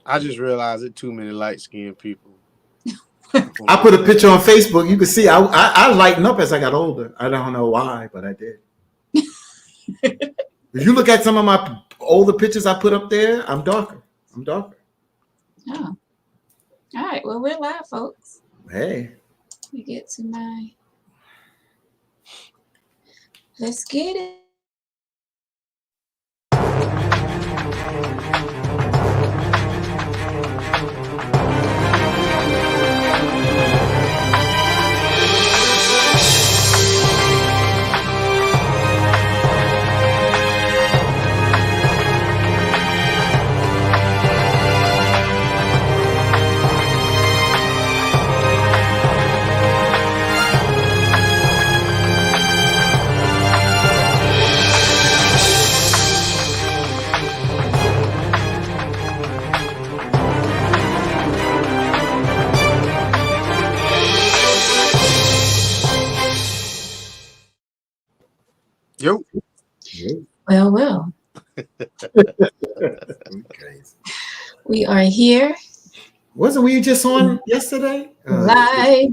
I just realized it too many light skinned people. I put a picture on Facebook. You can see I lighten up as I got older. I don't know why, but I did. If you look at some of my older pictures I put up there, I'm darker. I'm darker. Oh. All right. Well, we're live, folks. Hey. We get to my. Let's get it. Yo. Well. Crazy. We are here. Wasn't we just on yesterday? Live.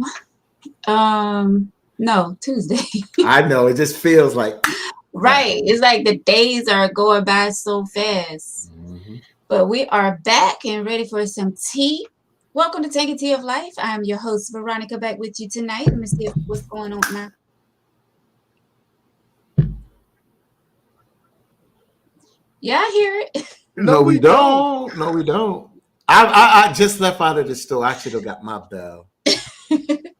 No, Tuesday. I know. It just feels like. Right. It's like the days are going by so fast. Mm-hmm. But we are back and ready for some tea. Welcome to Tangy Tea of Life. I'm your host, Veronica, back with you tonight. Let me see what's going on with my. Yeah, I hear it. No, we don't. No, we don't. I just left out of the store. I should have got my bell.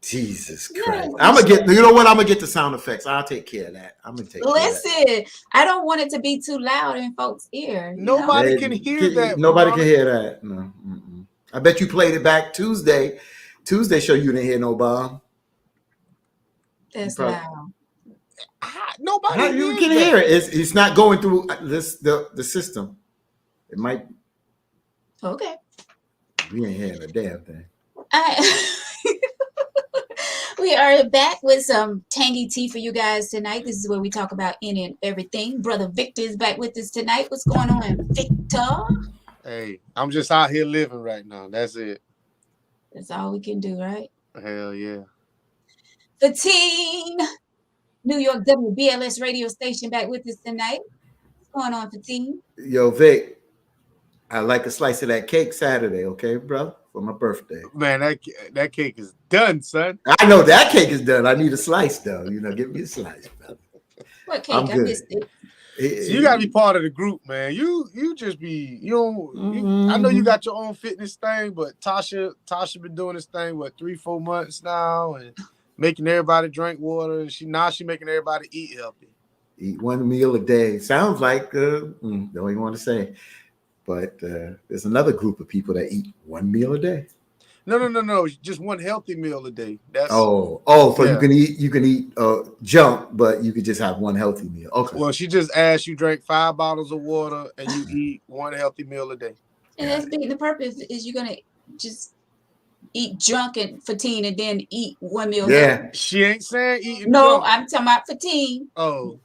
Jesus Christ. I'm gonna get, you know what? I'm gonna get the sound effects. I'll take care of that. I'm gonna take care of that. Listen, I don't want it to be too loud in folks' ear. Nobody can hear that. Nobody can hear that. No. Mm-mm. I bet you played it back Tuesday. Tuesday show you didn't hear no bomb. That's loud. Nobody you can hear it. It's not going through the system. It might. Okay. We ain't hearing a damn thing. We are back with some tangy tea for you guys tonight. This is where we talk about any and everything. Brother Victor is back with us tonight. What's going on, Victor? Hey, I'm just out here living right now. That's it. That's all we can do, right? Hell yeah. Fatine, New York WBLS radio station, back with us tonight. What's going on, Fatine? Yo, Vic, I like a slice of that cake Saturday, okay, bro? For my birthday. Man, that cake is done, son. I know that cake is done. I need a slice, though. Give me a slice, brother. What cake? I missed it. So you gotta be part of the group, man. You just be I know you got your own fitness thing, but Tasha been doing this thing 3-4 months now and making everybody drink water, and she making everybody eat healthy. Eat one meal a day. Sounds like don't even want to say. But there's another group of people that eat one meal a day. No. Just one healthy meal a day. That's so yeah. you can eat junk, but you could just have one healthy meal. Okay. Well, she just asked you drink 5 bottles of water and you eat one healthy meal a day. And that's being the purpose is you're gonna just eat junk and Fatine and then eat one meal. Yeah. She ain't saying eating. No, junk. I'm talking about Fatine. Oh.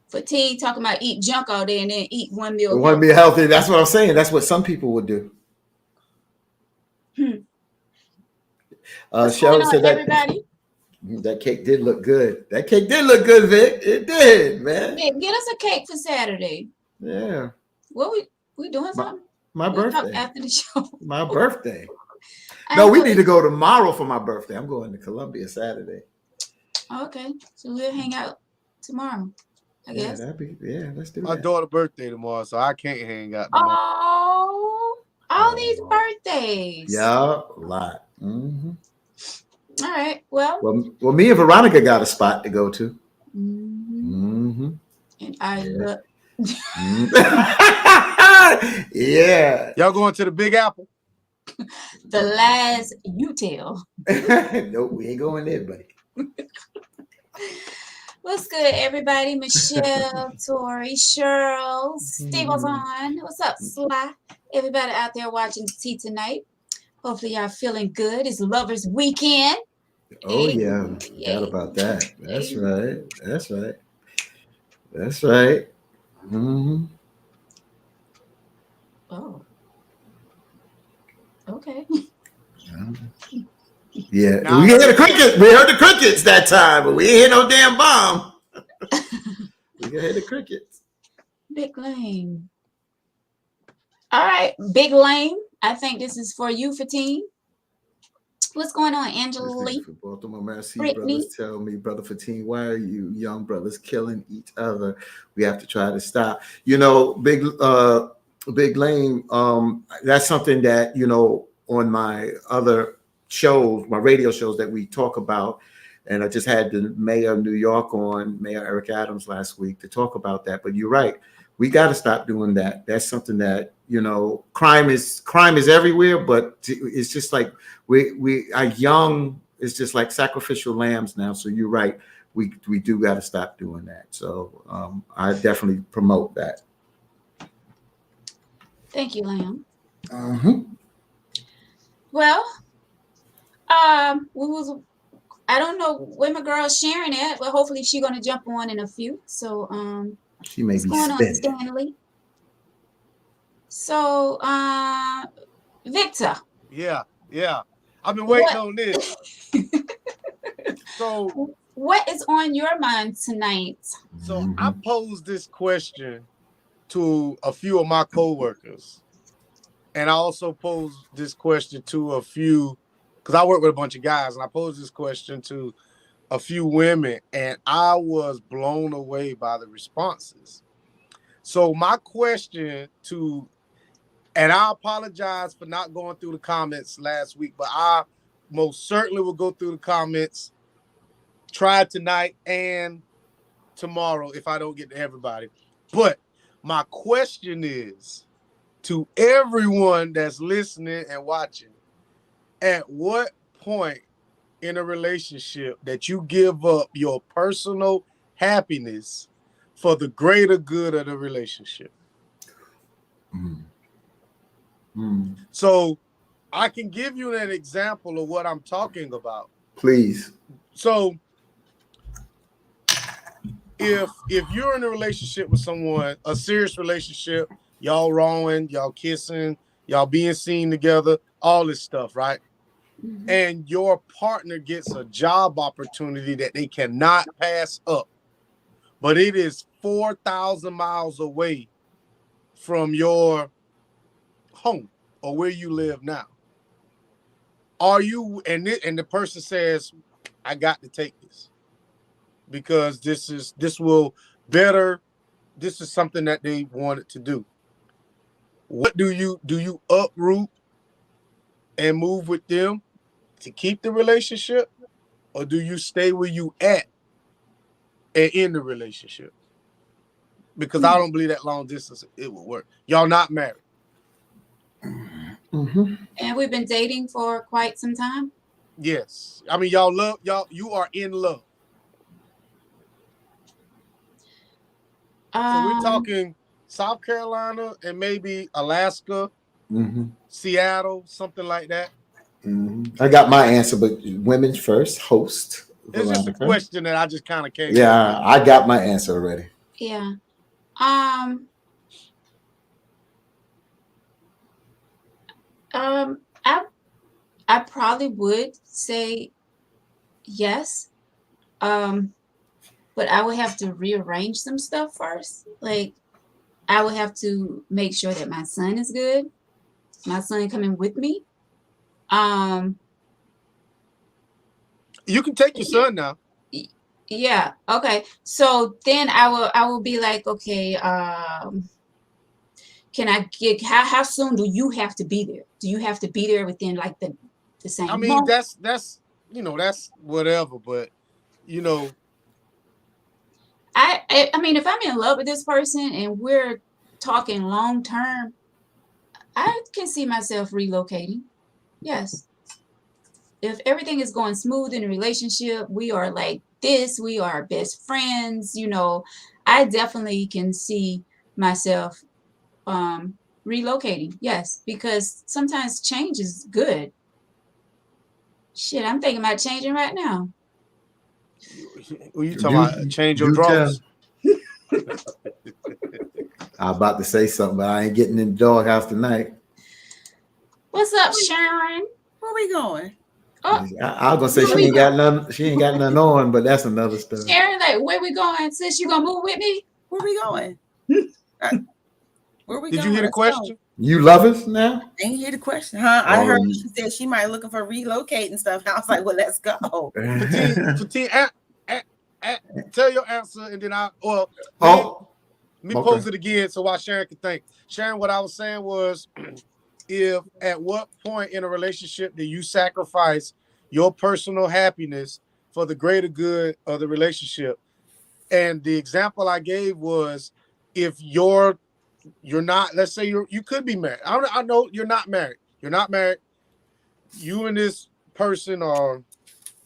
Fatine talking about eat junk all day and then eat one meal. One meal healthy. That's what I'm saying. That's what some people would do. Cheryl said that cake did look good. That cake did look good, Vic. It did, man. Vic, get us a cake for Saturday. Yeah. What we doing something? My birthday. After the show. My birthday. No, we need to go tomorrow for my birthday. I'm going to Columbia Saturday. Okay. So we'll hang out tomorrow, I guess. Let's do my that. daughter's birthday tomorrow, so I can't hang out tomorrow. Oh, all these birthdays. Yeah, a lot. Mm-hmm. All right. Well, me and Veronica got a spot to go to. Mm-hmm. And I love. Yeah. Y'all going to the Big Apple? The last you tell. Nope, we ain't going there, buddy. What's good, everybody? Michelle, Tori, Cheryl, Steve was on. What's up, Sly? Everybody out there watching tea tonight. Hopefully y'all feeling good. It's Lovers Weekend. Oh, yeah. Forgot about that. That's right. That's right. That's right. Mm-hmm. Oh. Okay. Yeah, Now, we heard the crickets. We heard the crickets that time, but we ain't hear no damn bomb. We heard the crickets. Big Lame. All right, Big Lame. I think this is for you, Fatine. What's going on, Angela Lee? For Baltimore, Mercy Brittany? brothers tell me, Brother Fatine, why are you young brothers killing each other? We have to try to stop. You know, Big Lame. That's something that, you know, on my other shows, my radio shows that we talk about. And I just had the mayor of New York on, Mayor Eric Adams, last week to talk about that. But you're right. We got to stop doing that. That's something that, you know, crime is everywhere, but it's just like we are young. It's just like sacrificial lambs now. So you're right. We do got to stop doing that. So I definitely promote that. Thank you, Lamb. Uh-huh. Well, I don't know where my girl's sharing it, but hopefully she's gonna jump on in a few. So She may what's be going on, spinning. Stanley? So Victor. Yeah. I've been waiting on this. So what is on your mind tonight? So I posed this question to a few of my coworkers, and I also posed this question to a few, because I work with a bunch of guys, and I posed this question to a few women, and I was blown away by the responses. So my question to, and I apologize for not going through the comments last week, but I most certainly will go through the comments, try tonight and tomorrow if I don't get to everybody. But my question is to everyone that's listening and watching, at what point in a relationship that you give up your personal happiness for the greater good of the relationship? So I can give you an example of what I'm talking about. Please. So if you're in a relationship with someone, a serious relationship, y'all rowing, y'all kissing, y'all being seen together, all this stuff, right? Mm-hmm. And your partner gets a job opportunity that they cannot pass up, but it is 4,000 miles away from your home or where you live now. Are you, and the person says, I got to take this because this is something that they wanted to do. What do you uproot and move with them to keep the relationship, or do you stay where you at and in the relationship? Because I don't believe that long distance it will work. Y'all not married. Mm-hmm. And we've been dating for quite some time. Yes. I mean, you are in love. So we're talking South Carolina and maybe Alaska, Seattle, something like that. I got my answer, but women first, host. It's just a question that I just kind of came. Yeah, I got my answer already. Yeah. I probably would say yes. But I would have to rearrange some stuff first. Like, I would have to make sure that my son is good. My son coming with me. You can take your son now. Yeah. Okay. So then I will be like, okay, can I get, how soon do you have to be there? Do you have to be there within like the same I mean, month? that's that's whatever, but I mean, if I'm in love with this person and we're talking long term, I can see myself relocating. Yes. If everything is going smooth in a relationship, we are like this, we are best friends, I definitely can see myself relocating. Yes, because sometimes change is good. Shit, I'm thinking about changing right now. Were you talking about change your drawers? I'm about to say something, but I ain't getting in the doghouse tonight. What's up, Sharon? Where we going? Oh, I was gonna say she ain't got none. She ain't got none on, but that's another story. Sharon, like, where we going? Sis, you gonna move with me? Where we going? Where we Did going? you hear the Let's question? go. You lovers now? I didn't hear the question, huh? I heard Oh. she said she might looking for relocate and stuff. I was like, well, let's go. Fatine, tell your answer, and then let me okay. pose it again so why Sharon can think. Sharon, what I was saying was, if at what point in a relationship do you sacrifice your personal happiness for the greater good of the relationship? And the example I gave was, if you're not, let's say you could be married. I know you're not married. You're not married. You and this person are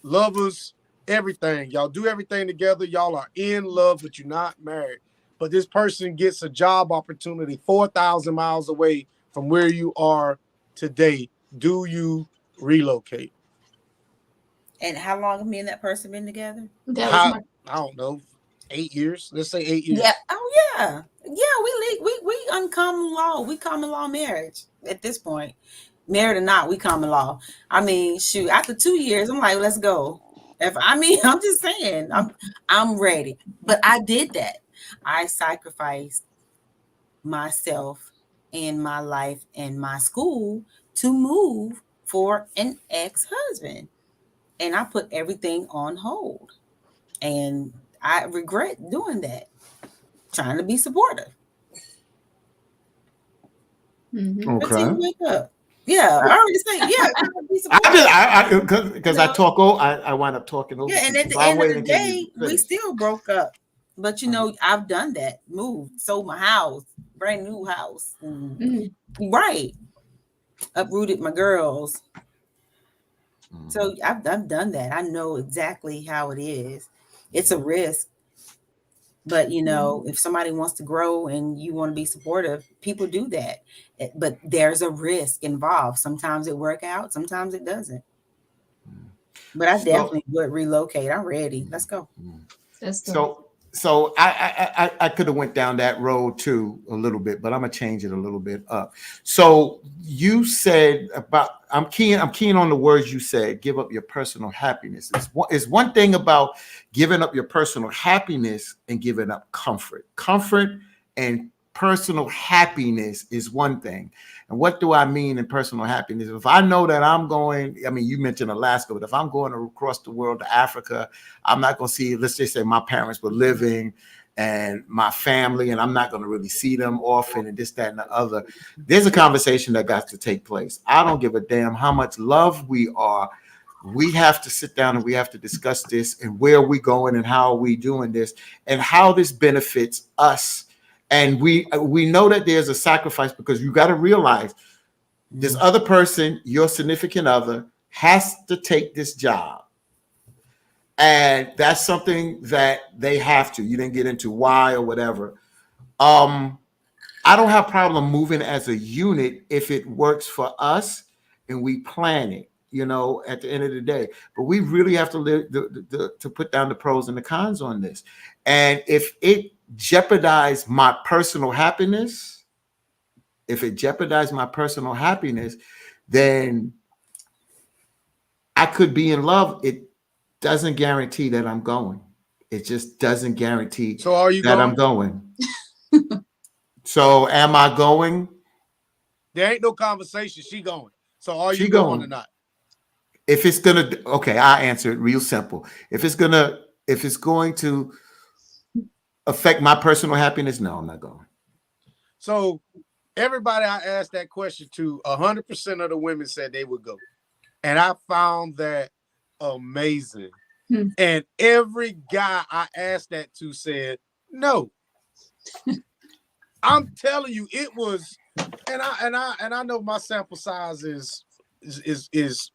lovers, everything. Y'all do everything together. Y'all are in love, but you're not married. But this person gets a job opportunity 4,000 miles away from where you are today. Do you relocate? And how long have me and that person been together? I don't know, 8 years. Let's say 8 years. Yeah. Oh yeah. Yeah. We uncommon law. We common law marriage at this point. Married or not, we common law. I mean, shoot. After 2 years, I'm like, let's go. I'm just saying, I'm ready. But I did that. I sacrificed myself and my life and my school to move for an ex-husband. And I put everything on hold. And I regret doing that. Trying to be supportive. Mm-hmm. Okay. Wake up. Yeah, I already say Because I talk. I wind up talking over. Yeah, and at the end of the day, we still broke up. But I've done that. Moved, sold my house, brand new house. Right. Uprooted my girls. So I've done that. I know exactly how it is. It's a risk. But if somebody wants to grow and you want to be supportive, people do that. But there's a risk involved. Sometimes it works out, sometimes it doesn't. But I definitely would relocate. I'm ready. Let's go. So I could have went down that road too a little bit, but I'm gonna change it a little bit up. So you said about I'm keen on the words you said. Give up your personal happiness. It's one thing about giving up your personal happiness and giving up comfort. Comfort and personal happiness is one thing. And what do I mean in personal happiness? If I know that I'm going, I mean, you mentioned Alaska, but if I'm going across the world to Africa, I'm not going to see, let's just say my parents were living and my family, and I'm not going to really see them often and this, that, and the other. There's a conversation that got to take place. I don't give a damn how much love we are. We have to sit down and we have to discuss this and where are we going and how are we doing this and how this benefits us. And we know that there's a sacrifice because you got to realize this other person, your significant other, has to take this job. And that's something that they have to. You didn't get into why or whatever. I don't have a problem moving as a unit if it works for us and we plan it, at the end of the day. But we really have to live to put down the pros and the cons on this. And if it jeopardize my personal happiness, then I could be in love. It doesn't guarantee that I'm going. It just doesn't guarantee I'm going. So am I going? There ain't no conversation. She going. So are you going or not? If it's gonna, okay, I'll answer it real simple. If it's going to affect my personal happiness, no, I'm not going. So everybody I asked that question to, 100% of the women said they would go. And I found that amazing. And every guy I asked that to said no. I'm telling you, it was, and I know my sample size is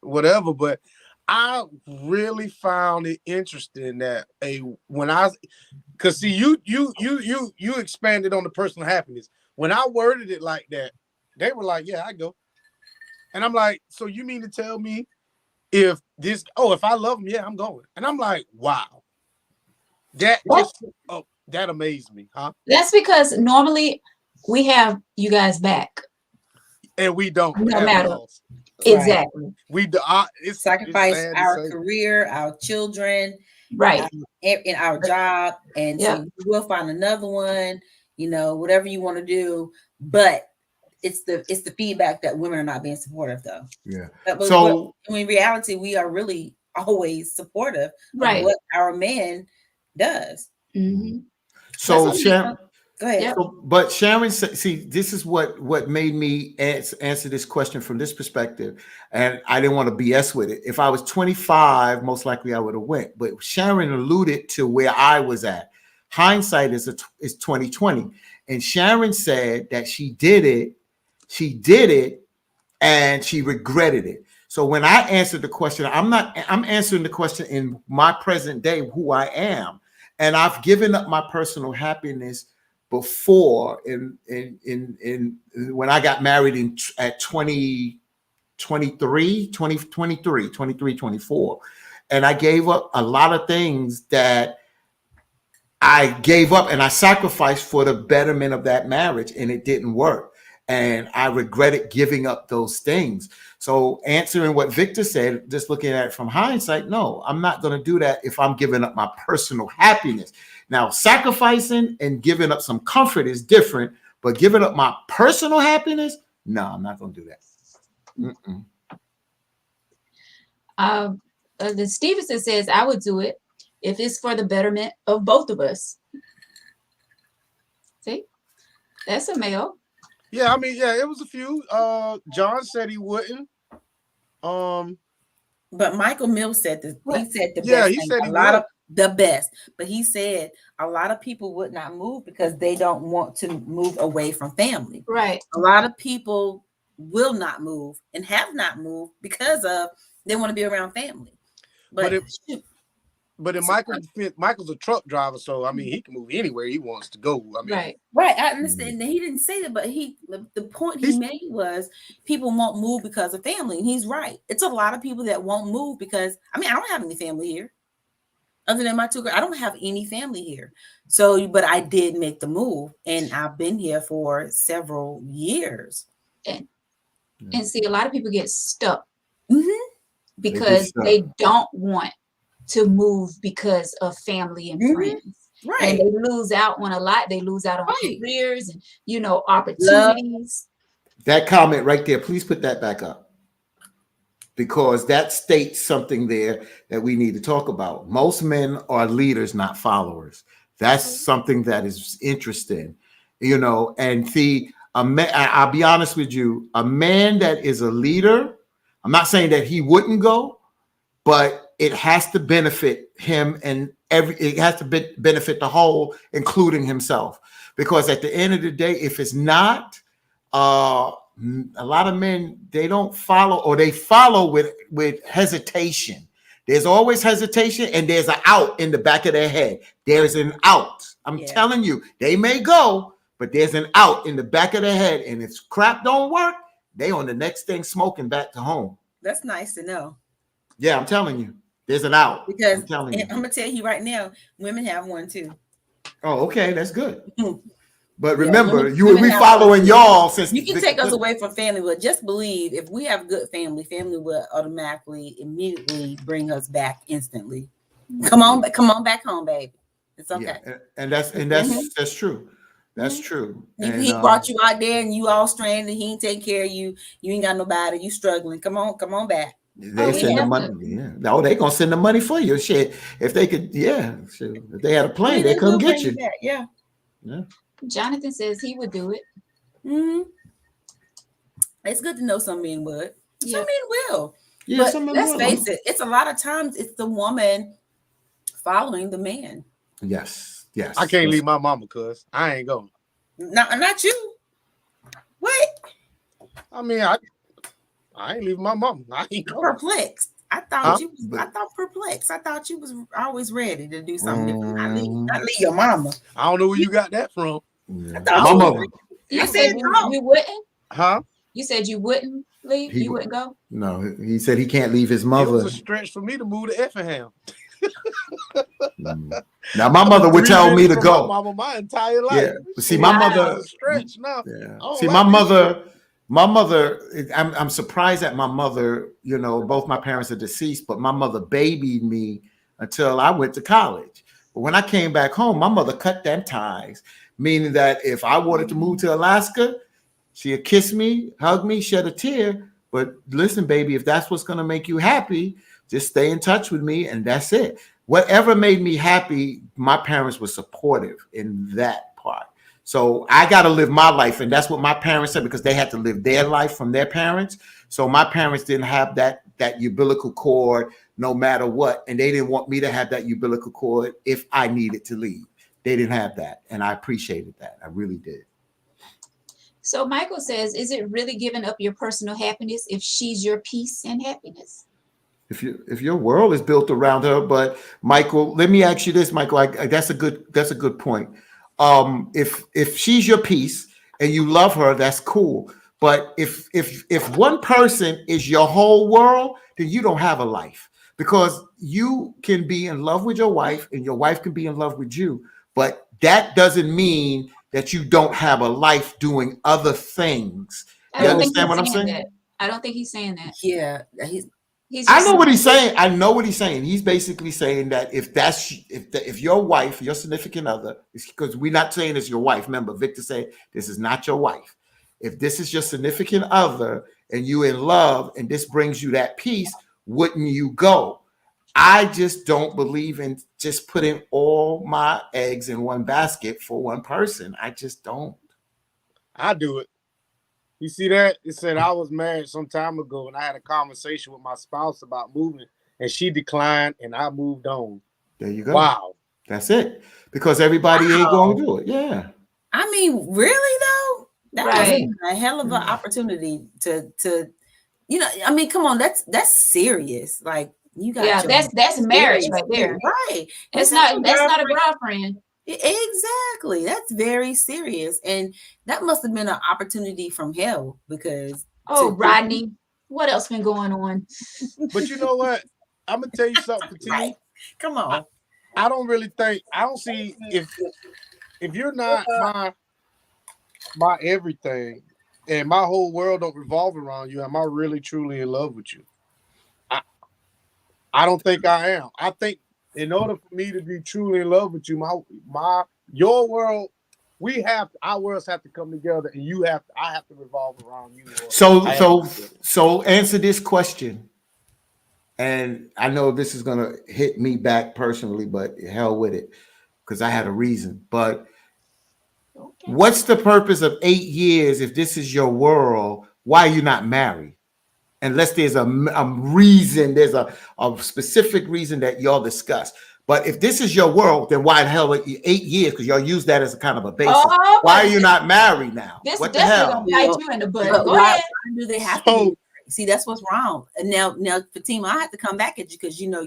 whatever, but I really found it interesting that because see, you expanded on the personal happiness. When I worded it like that, they were like, yeah, I go. And I'm like, so you mean to tell me if I love him, yeah, I'm going. And I'm like, wow. That amazed me, huh? That's because normally we have you guys back. and we don't No have matter. laws. Exactly. We do. It's Sacrifice sad to our say. career, our children, Right. in our job, and Yep. so we'll find another one. You know, whatever you want to do, but it's the feedback that women are not being supportive, though. Yeah. But So in reality, we are really always supportive Right. of what our man does. Mm-hmm. so That's Sharon, Go ahead. Yep. but Sharon, see, this is what made me answer this question from this perspective, and I didn't want to BS with it. If I was 25, most likely I would have went. But Sharon alluded to where I was at. Hindsight is 2020, and Sharon said that she did it, and she regretted it. So when I answered the question, I'm answering the question in my present day, who I am, and I've given up my personal happiness before in when I got married at 23, 24. And I gave up a lot of things that I gave up and I sacrificed for the betterment of that marriage, and it didn't work. And I regretted giving up those things. So answering what Victor said, just looking at it from hindsight, no, I'm not going to do that if I'm giving up my personal happiness. Now, sacrificing and giving up some comfort is different, but giving up my personal happiness, no, I'm not going to do that. The Stevenson says, I would do it if it's for the betterment of both of us. See, that's a male. Yeah, I mean, yeah, it was a few. John said he wouldn't. But Michael Mills said this. What? He said the Yeah, best he thing. said A he lot would. of the best. But he said a lot of people would not move because they don't want to move away from family. Right. A lot of people will not move and have not moved because of they want to be around family. But in Michael's a truck driver, so I mean he can move anywhere he wants to go. I mean, right. I understand. He didn't say that, but the point he made was people won't move because of family, and he's right. It's a lot of people that won't move because I don't have any family here, other than my two girls. I don't have any family here. So, but I did make the move, and I've been here for several years. And see, a lot of people get stuck Mm-hmm. because they don't want to move because of family and friends. Right. And they lose out on a lot. They lose out on careers and, opportunities. That comment right there, please put that back up. Because that states something there that we need to talk about. Most men are leaders, not followers. That's something that is interesting, and see, I'll be honest with you, a man that is a leader, I'm not saying that he wouldn't go, but it has to benefit him and it has to benefit the whole, including himself. Because at the end of the day, if it's not, a lot of men, they don't follow, or they follow with hesitation. There's always hesitation, and there's an out in the back of their head. There's an out. I'm telling you, they may go, but there's an out in the back of their head. And if crap don't work, they on the next thing smoking back to home. That's nice to know. Yeah, I'm telling you, there's an out. Because I'm telling you. I'm gonna tell you right now, women have one too. Oh, okay, that's good. But remember, we following y'all since you can take us away from family, but just believe if we have good family will automatically, immediately bring us back instantly. Come on back home, baby. It's okay. Yeah, and that's true. That's true. He brought you out there and you all stranded. He ain't taking care of you. You ain't got nobody. You struggling. Come on back. They send the money. Yeah. No, they gonna send the money for you. Shit. If they could, if they had a plane, they come get you. Yeah. Jonathan says he would do it. Mm-hmm. It's good to know some men would. Some men will. Yeah, but let's face it, it's a lot of times it's the woman following the man. Yes. I can't leave my mama, cuz I ain't going. Not you. What? I mean, I ain't leaving my mama. I ain't going. Perplexed. I thought perplexed. I thought you was always ready to do something different. Not leave your mama. I don't know where you got that from. Yeah. My mother. You said you wouldn't? Huh? You said you wouldn't leave? You wouldn't go? No, he said he can't leave his mother. It was a stretch for me to move to Effingham. Now my mother would tell me to go. My mama, my entire life. Yeah. See, my mother. Stretch now. Yeah. See, my mother. My mother, I'm surprised that my mother, you know, both my parents are deceased, but my mother babied me until I went to college. But when I came back home, my mother cut them ties, meaning that if I wanted to move to Alaska, she'd kiss me, hug me, shed a tear. But listen, baby, if that's what's going to make you happy, just stay in touch with me, and that's it. Whatever made me happy, my parents were supportive in that part. So I got to live my life. And that's what my parents said, because they had to live their life from their parents. So my parents didn't have that umbilical cord no matter what. And they didn't want me to have that umbilical cord if I needed to leave. They didn't have that. And I appreciated that. I really did. So Michael says, is it really giving up your personal happiness if she's your peace and happiness? If your world is built around her, but Michael, let me ask you this, Michael. That's a good point. If she's your piece and you love her, that's cool. But if one person is your whole world, then you don't have a life, because you can be in love with your wife and your wife can be in love with you, but that doesn't mean that you don't have a life doing other things. You understand what I'm saying? I don't think he's saying that. Yeah, I know what he's saying. I know what he's saying. He's basically saying that if your wife, your significant other, because we're not saying it's your wife. Remember, Victor said this is not your wife. If this is your significant other and you in love and this brings you that peace, wouldn't you go? I just don't believe in just putting all my eggs in one basket for one person. I just don't. I do it. You see that? It said I was married some time ago and I had a conversation with my spouse about moving, and she declined and I moved on. There you go. Wow. That's it. Because everybody ain't going to do it. Yeah. I mean, really though? That Right. was a hell of an opportunity to you know, I mean, come on, that's serious. Like you got that's marriage right there. Right. That's not a girlfriend. Exactly. That's very serious. And that must have been an opportunity from hell, because Rodney, what else been going on? But you know what? I'm gonna tell you something, T. Right. Come on. I don't see if you're not my everything and my whole world don't revolve around you, am I really truly in love with you? I don't think I am. I think in order for me to be truly in love with you, your world, our worlds have to come together, and I have to revolve around you. So answer this question. And I know this is gonna hit me back personally, but hell with it, because I had a reason. But what's the purpose of 8 years if this is your world? Why are you not married? Unless there's a reason, there's a specific reason that y'all discuss. But if this is your world, then why the hell 8 years? Because y'all use that as a kind of a basis. Why are you not married now? What the hell? Gonna bite you in the butt. Go ahead. Why do they have to? See, that's what's wrong. And now, Fatima, I have to come back at you, because you know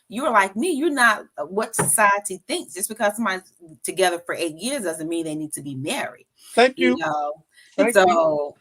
you're like me. You're not what society thinks. Just because somebody's together for 8 years doesn't mean they need to be married. Thank you. Thank you. No.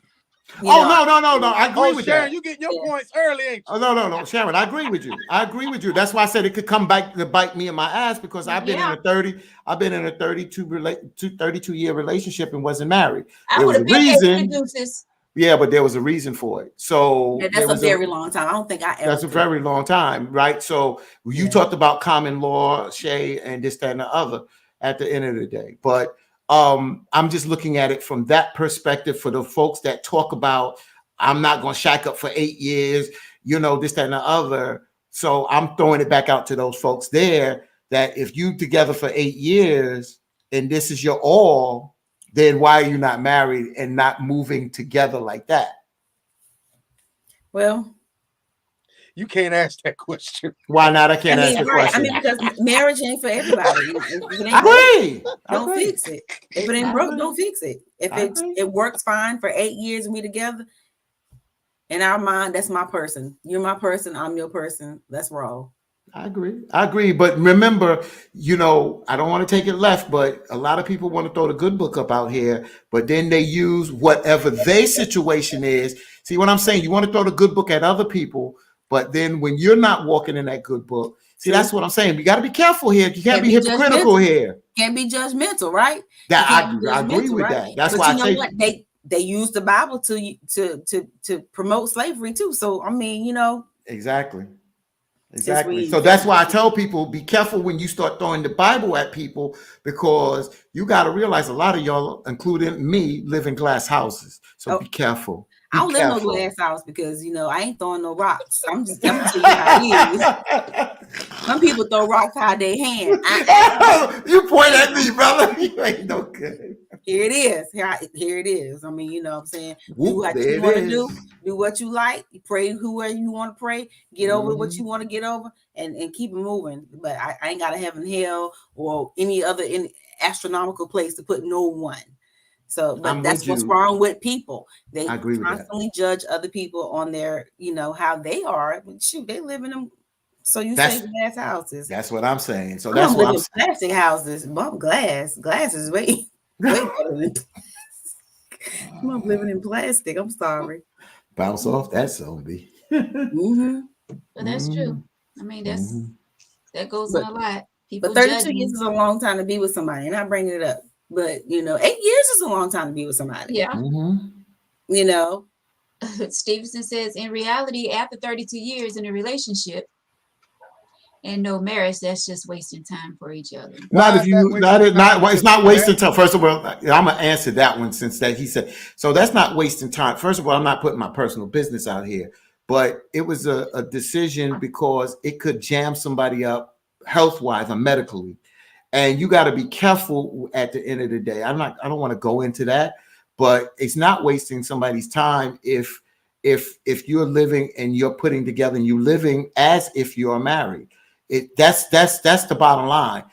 I agree with Sharon, that. you get your points early, ain't you? No, Sharon, I agree with you. That's why I said it could come back to bite me in my ass, because I've been in a 32 year relationship and wasn't married. I would have been introduces. Yeah, but there was a reason for it. So that's a very long time. I don't think I ever. That's a very long time, right? So you talked about common law, Shay, and this, that, and the other at the end of the day. But I'm just looking at it from that perspective for the folks that talk about, I'm not going to shack up for 8 years, you know, this, that, and the other. So I'm throwing it back out to those folks there, that if you together for 8 years and this is your all, then why are you not married and not moving together like that? Well, you can't ask that question. Why not? I can't ask the question. I mean, because marriage ain't for everybody. Don't fix it. If it ain't broke, don't fix it. If it works fine for 8 years and we together, in our mind, that's my person. You're my person. I'm your person. Let's roll. I agree. But remember, you know, I don't want to take it left, but a lot of people want to throw the good book up out here, but then they use whatever their situation is. See what I'm saying? You want to throw the good book at other people, but then when you're not walking in that good book, see, that's what I'm saying. You got to be careful here. You can't be hypocritical here. Can't be judgmental, right? That I agree with that. That's why I say they use the Bible to promote slavery too. So I mean, you know, Exactly. just Exactly. read. So that's why I tell people, be careful when you start throwing the Bible at people, because you got to realize a lot of y'all, including me, live in glass houses. So Oh, be careful. I Be don't live in no careful. glass house because, you know, I ain't throwing no rocks. I'm telling you how it is. Some people throw rocks out of their hand. You point at me, brother. You ain't no good. Here it is. Here it is. I mean, you know what I'm saying? Do Whoop, what there you it want to is. do what you like. You pray whoever you want to pray. Get over what Mhm. you want to get over and keep it moving. But I ain't got a heaven, hell, or any other astronomical place to put no one. So, but I'm that's with what's you. wrong with people. They I agree with that. constantly judge other people on their, you know, how they are. But shoot, they live in them. So you say That's glass houses. that's what I'm saying. So I'm that's gonna what live I'm in plastic houses. Bump glass. Glass is way better than. I'm living in plastic. I'm sorry. bounce off that zombie. Mm-hmm. But that's true. I mean, that goes on a lot. People But 32 judging. years is a long time to be with somebody, and I bring it up. But you know, 8 years is a long time to be with somebody. Yeah. You know, Stevenson says, in reality, after 32 years in a relationship and no marriage, that's just wasting time for each other. Not Why if is you that wasting time? it's not wasting time. First of all, I'm gonna answer that one since that he said so. That's not wasting time. First of all, I'm not putting my personal business out here, but it was a decision because it could jam somebody up health wise or medically, and you got to be careful at the end of the day. I don't want to go into that, but it's not wasting somebody's time if you're living and you're putting together and you living as if you're married. That's the bottom line.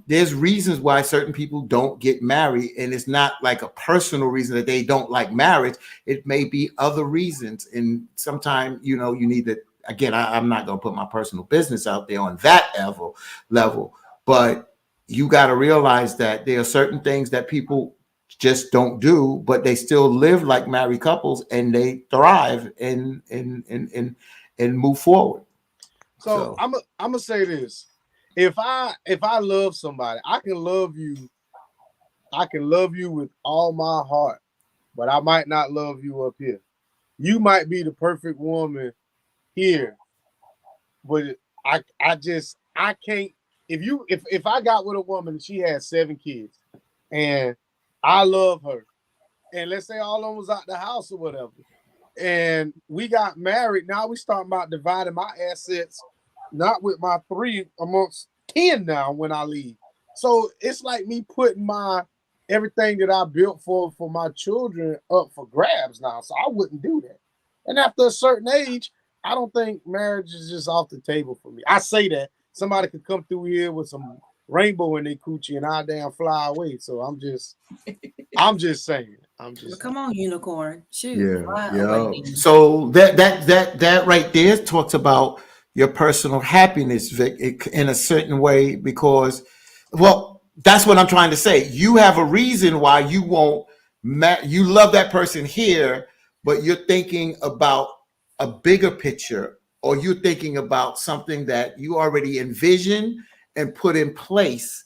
There's reasons why certain people don't get married, and it's not like a personal reason that they don't like marriage. It may be other reasons, and sometimes you need to. Again, I'm not going to put my personal business out there on that level, but you got to realize that there are certain things that people just don't do, but they still live like married couples, and they thrive and move forward. So I'm gonna say this: if I love somebody, I can love you with all my heart, but I might not love you up here. You might be the perfect woman here, but I can't. If I got with a woman and she had 7 kids, and I love her, and let's say all of them was out the house or whatever, and we got married, now we starting about dividing my assets. Not with my 3 amongst 10 now when I leave. So it's like me putting my everything that I built for my children up for grabs now. So I wouldn't do that. And after a certain age, I don't think marriage is just off the table for me. I say that somebody could come through here with some rainbow in their coochie and I damn fly away. So I'm just saying. come on, unicorn. Shoot. Yeah. So that right there talks about your personal happiness, Vic, in a certain way, because, well, that's what I'm trying to say. You have a reason why you won't. You love that person here, but you're thinking about a bigger picture, or you're thinking about something that you already envisioned and put in place.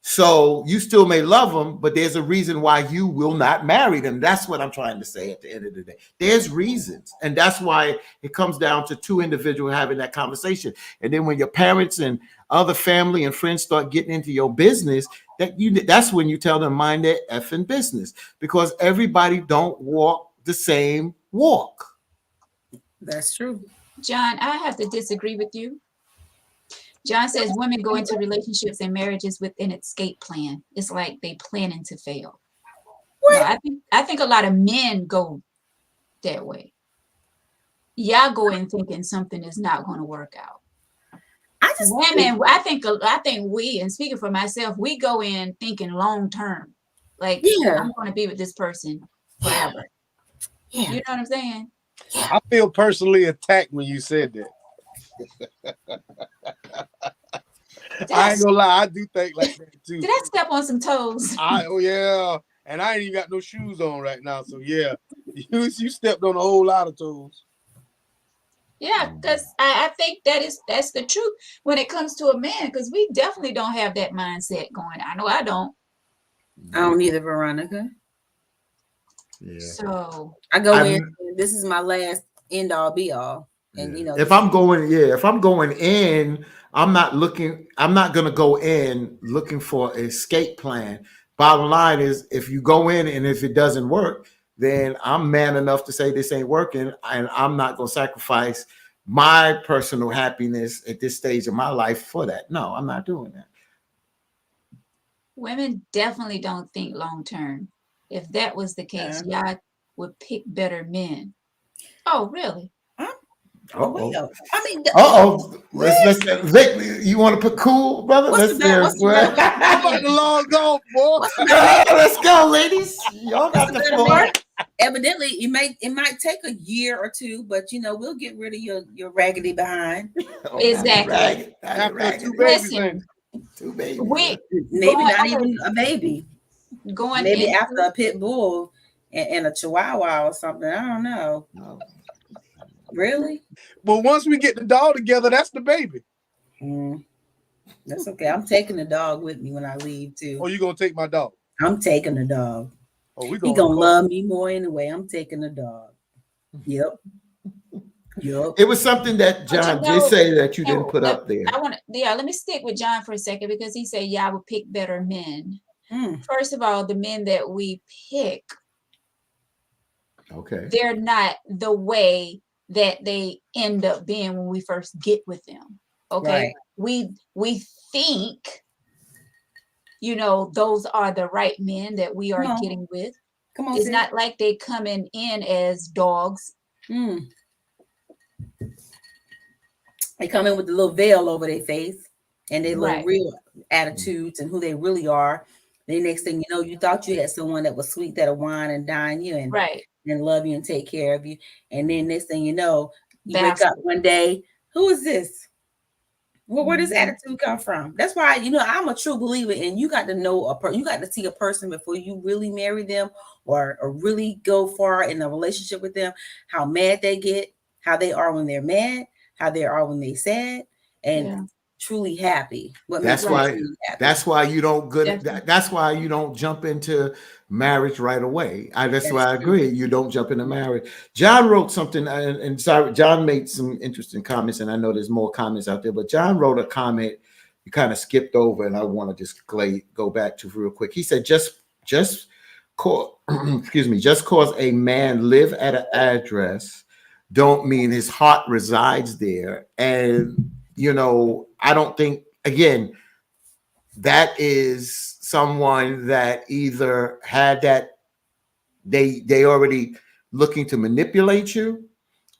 So you still may love them, but there's a reason why you will not marry them. That's what I'm trying to say at the end of the day. There's reasons. And that's why it comes down to 2 individuals having that conversation. And then when your parents and other family and friends start getting into your business, that's when you tell them mind their effing business, because everybody don't walk the same walk. That's true. John, I have to disagree with you. John says women go into relationships and marriages with an escape plan. It's like they planning to fail. No, I think a lot of men go that way. Y'all go in thinking something is not going to work out. Women, I think we, and speaking for myself, we go in thinking long term. Like, I'm going to be with this person forever. Yeah. You know what I'm saying? I feel personally attacked when you said that. I ain't gonna lie, I do think like that too. Did I step on some toes? Yeah, and I ain't even got no shoes on right now, so yeah, you stepped on a whole lot of toes. Yeah, because I think that's the truth when it comes to a man, because we definitely don't have that mindset going. I know I don't. I don't either, Veronica. Yeah. So I go I'm- in. This is my last end all be all, and Yeah. you know, if I'm going in, I'm not gonna go in looking for an escape plan. Bottom line is, if you go in and if it doesn't work, then I'm man enough to say this ain't working, and I'm not gonna sacrifice my personal happiness at this stage of my life for that. No, I'm not doing that. women definitely don't think long term. If that was the case, y'all would pick better men. Oh, really? well, I mean, Let's Vic, you want to put cool, brother? What's the I'm about to log off, boy. Let's go, ladies. Y'all got the floor. Evidently, it might take a year or two, but you know, we'll get rid of your raggedy behind. Exactly. After two babies, Listen, two babies. Maybe Going not over- even a baby. going Maybe into- after a pit bull and a chihuahua or something. I don't know. No. Really? But once we get the dog together, that's the baby. That's okay. I'm taking the dog with me when I leave too. Oh, you gonna take my dog? I'm taking the dog. Oh, we He gonna love me more anyway. I'm taking the dog. Yep. It was something that John did say that you didn't put up there. Let me stick with John for a second, because he said, yeah, I would pick better men. First of all, the men that we pick, okay, they're not the way that they end up being when we first get with them. Okay. Right. We think, those are the right men that we are getting with. Come on, it's not like they coming in as dogs. They come in with a little veil over their face and their little real attitudes and who they really are. The next thing you know, you thought you had someone that was sweet, that'll wine and dine you and love you and take care of you. And then next thing you know, you wake up one day, who is this? Well, where does attitude come from? That's why, I'm a true believer in you got to know you got to see a person before you really marry them or really go far in a relationship with them, how mad they get, how they are when they're mad, how they are when they're sad, and truly happy. That's why you don't that's why you don't jump into marriage right away. That's why I agree. You don't jump into marriage. John wrote something, and sorry, John made some interesting comments, and I know there's more comments out there, but John wrote a comment you kind of skipped over, and I want to just go back to real quick. He said, just cause a man live at an address don't mean his heart resides there. And I don't think, again, that is someone that either had that they already looking to manipulate you,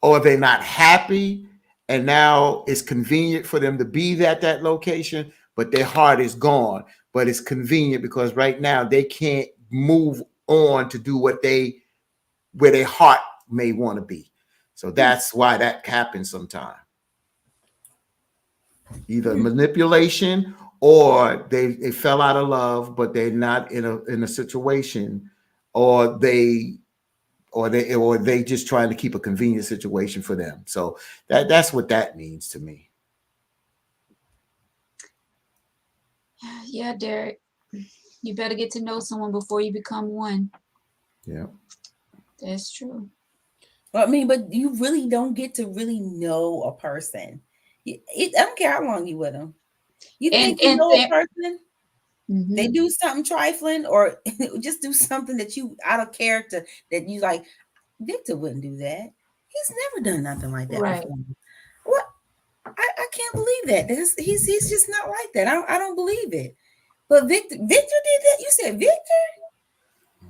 or they're not happy and now it's convenient for them to be at that location, but their heart is gone. But it's convenient because right now they can't move on to do where their heart may want to be. So that's why that happens sometimes. Either manipulation or they fell out of love, but they're not in a situation, or they just trying to keep a convenient situation for them. So that's what that means to me. Yeah, Derek, you better get to know someone before you become one. Yeah, that's true. But you really don't get to really know a person. I don't care how long you with them. You think you know a person? They do something trifling or just do something that you out of character that you like. Victor wouldn't do that. He's never done nothing like that before. What? I can't believe that. He's just not like that. I don't believe it. But Victor did that. You said Victor?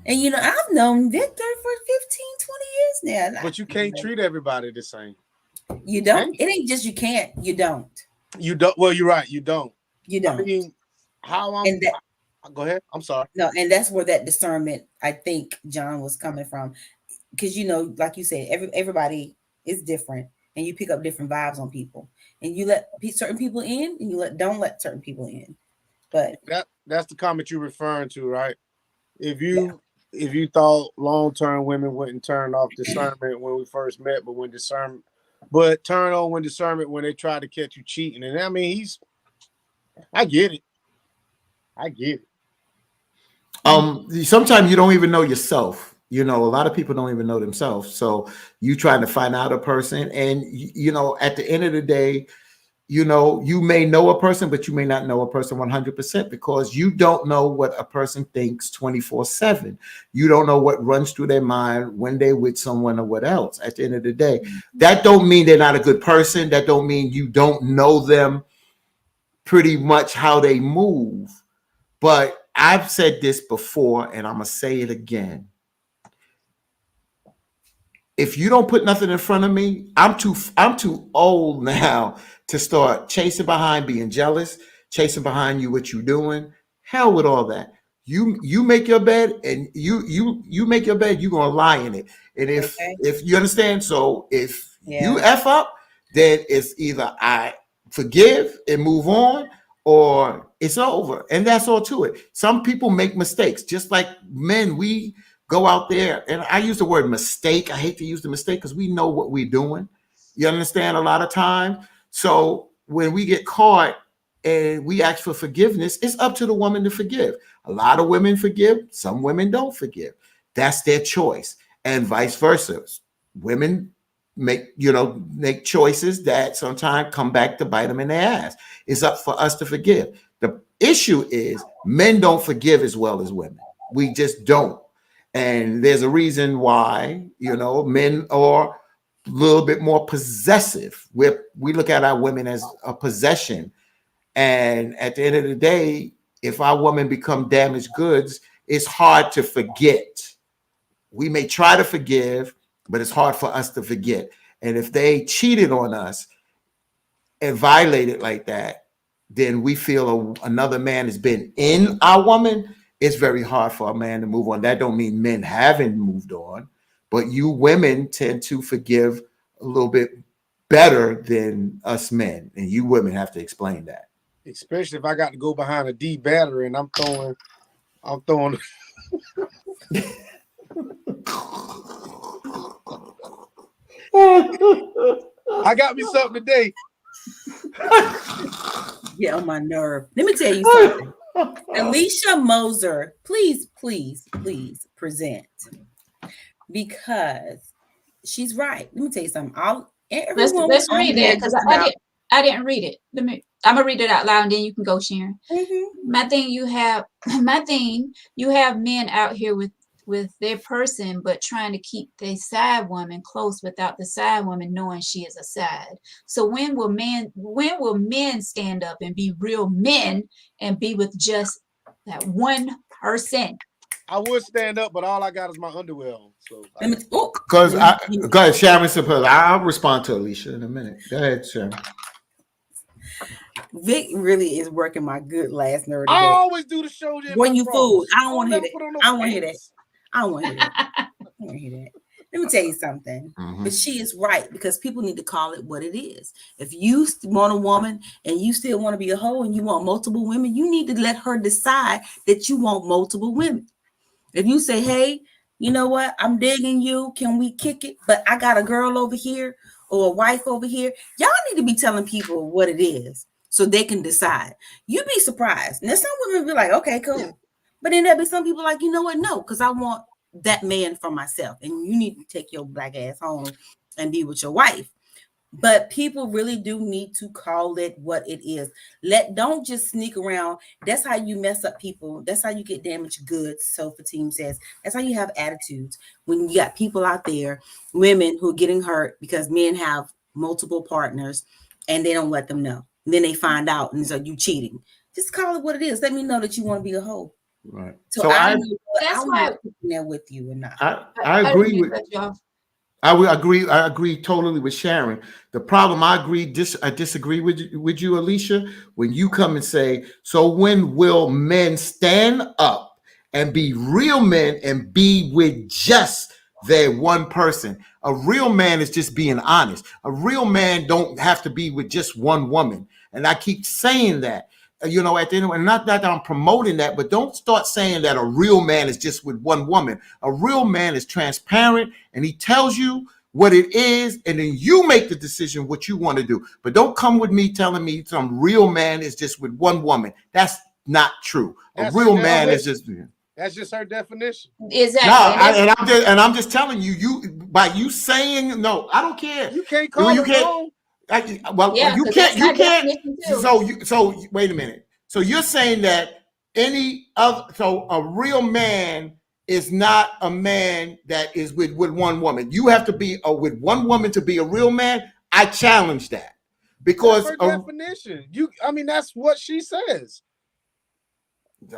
And I've known Victor for 15, 20 years now. But you can't treat everybody the same. You don't? It ain't just you can't. You don't. You don't. Well, you're right. You don't. You don't. I mean, go ahead. I'm sorry. No, and that's where that discernment, I think, John, was coming from. Because, like you said, everybody is different. And you pick up different vibes on people. And you let certain people in, and you don't let certain people in. But that's the comment you're referring to, right? If you thought long-term women wouldn't turn off discernment when we first met, but turn on when discernment when they try to catch you cheating. And I mean, I get it. Sometimes you don't even know yourself. You know, a lot of people don't even know themselves. So you trying to find out a person, and you know, at the end of the day, you know, you may know a person, but you may not know a person 100% because you don't know what a person thinks 24/7. You don't know what runs through their mind when they're with someone or what else. At the end of the day, that don't mean they're not a good person. That don't mean you don't know them pretty much how they move. But I've said this before, and I'm gonna say it again. If you don't put nothing in front of me, I'm too old now to start chasing behind, being jealous, chasing behind you, what you doing. Hell with all that. You make your bed, and you make your bed, you're gonna lie in it. And if you understand, so if you F up, then it's either I forgive and move on, or it's over. And that's all to it. Some people make mistakes, just like men, we go out there, and I use the word mistake. I hate to use the mistake because we know what we're doing. You understand, a lot of time. So when we get caught and we ask for forgiveness, it's up to the woman to forgive. A lot of women forgive. Some women don't forgive. That's their choice, and vice versa. Women make choices that sometimes come back to bite them in their ass. It's up for us to forgive. The issue is men don't forgive as well as women. We just don't. And there's a reason why, you know, men are a little bit more possessive. We look at our women as a possession. And at the end of the day, if our women become damaged goods, it's hard to forget. We may try to forgive, but it's hard for us to forget. And if they cheated on us and violated like that, then we feel another man has been in our woman. It's very hard for a man to move on. That don't mean men haven't moved on, but you women tend to forgive a little bit better than us men, and you women have to explain that. Especially if I got to go behind a D battery and I'm throwing. I got me something today. Get on my nerve. Let me tell you something. Alicia Moser, please present, because she's right. Let me tell you something. Let's read it, because I didn't read it. I'm gonna read it out loud, and then you can go, Sharon. Mm-hmm. My thing, you have men out here with their person, but trying to keep their side woman close without the side woman knowing she is a side. So when will men stand up and be real men and be with just that one person? I would stand up, but all I got is my underwear on. So go ahead, Sharon. I'll respond to Alicia in a minute. Go ahead, Sharon. Vic really is working my good last nerve today. I always do the show when you fool. I don't want to hear that. I don't want to hear that. I don't want to hear that. Let me tell you something. Mm-hmm. But she is right, because people need to call it what it is. If you want a woman and you still want to be a hoe and you want multiple women, you need to let her decide that you want multiple women. If you say, hey, you know what? I'm digging you. Can we kick it? But I got a girl over here or a wife over here. Y'all need to be telling people what it is so they can decide. You'd be surprised. Now, some women be like, okay, cool. But then there'll be some people like, you know what? No, because I want that man for myself. And you need to take your black ass home and be with your wife. But people really do need to call it what it is. Don't just sneak around. That's how you mess up people. That's how you get damaged goods. So Fatim says, that's how you have attitudes. When you got people out there, women who are getting hurt because men have multiple partners and they don't let them know. And then they find out and so you cheating. Just call it what it is. Let me know that you want to be a hoe. Right. So I want to be there with you and not. I agree with you. I agree totally with Sharon. The problem, I disagree with you, Alicia, when you come and say, so when will men stand up and be real men and be with just their one person? A real man is just being honest. A real man don't have to be with just one woman. And I keep saying that. You know, at the end, and not that I'm promoting that, but don't start saying that a real man is just with one woman. A real man is transparent and he tells you what it is, and then you make the decision what you want to do. But don't come with me telling me some real man is just with one woman. That's not true. A real man is just. That's just her definition. Exactly. No, I'm just telling you, by you saying no, I don't care. You can't call you it can't. wrong. Yeah, You 'cause can't. that's my You can't. definition too. So wait a minute. So you're saying that a real man is not a man that is with one woman. You have to be with one woman to be a real man. I challenge that because That's her definition. That's what she says.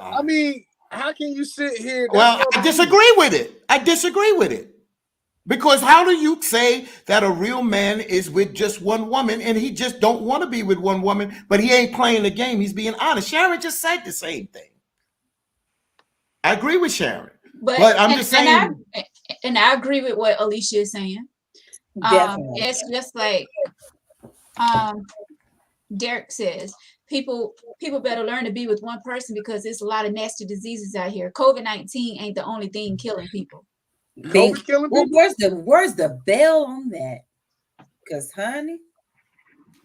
I mean, how can you sit here? Well, I disagree with it. Because how do you say that a real man is with just one woman and he just don't want to be with one woman, but he ain't playing the game? He's being honest. Sharon just said the same thing. I agree with Sharon, but I'm just saying. And I agree with what Alicia is saying. Definitely. It's just like Derek says, people better learn to be with one person because there's a lot of nasty diseases out here. COVID-19 ain't the only thing killing people. COVID killing people? Where's the bell on that? Because, honey,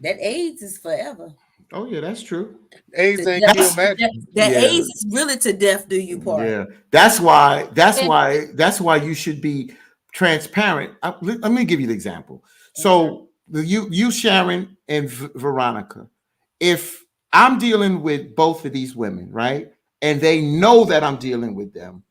that AIDS is forever. Oh yeah, that's true. AIDS ain't kill magic. AIDS is really to death do you part. Yeah, that's why you should be transparent. Let me give you the example. So you Sharon and Veronica, if I'm dealing with both of these women, right, and they know that I'm dealing with them,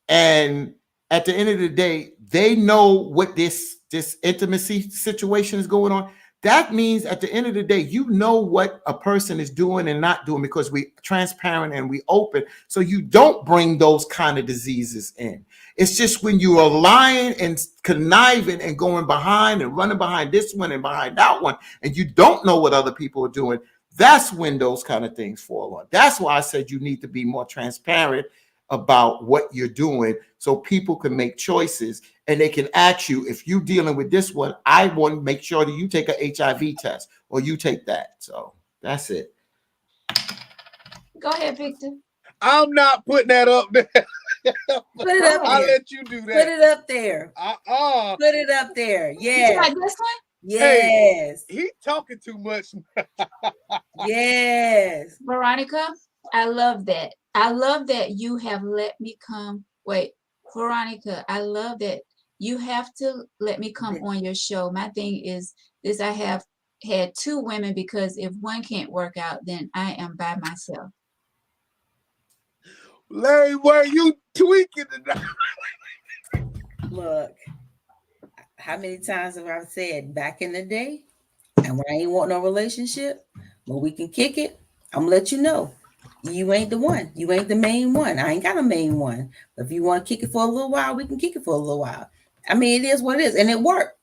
and at the end of the day, they know what this intimacy situation is going on. That means at the end of the day, you know what a person is doing and not doing because we're transparent and we open. So you don't bring those kind of diseases in. It's just when you are lying and conniving and going behind and running behind this one and behind that one, and you don't know what other people are doing, that's when those kind of things fall on. That's why I said you need to be more transparent about what you're doing so people can make choices and they can ask you, if you're dealing with this one, I want to make sure that you take a HIV test or you take that. So that's it. Go ahead, Victor. I'm not putting that up there. Put it up there. I'll let you do that. Put it up there. Put it up there. Yes. Like this one? Yes. Hey, he talking too much. Yes. Veronica, I love that. I love that you have let me come. Wait, Veronica, I love that you have to let me come on your show. My thing is this: I have had two women because if one can't work out, then I am by myself. Larry, where you tweaking tonight? Look, how many times have I said back in the day, and when I ain't want no relationship, when we can kick it, I'm gonna let you know. You ain't the one. You ain't the main one. I ain't got a main one. But if you want to kick it for a little while, we can kick it for a little while. I mean, it is what it is, and it worked.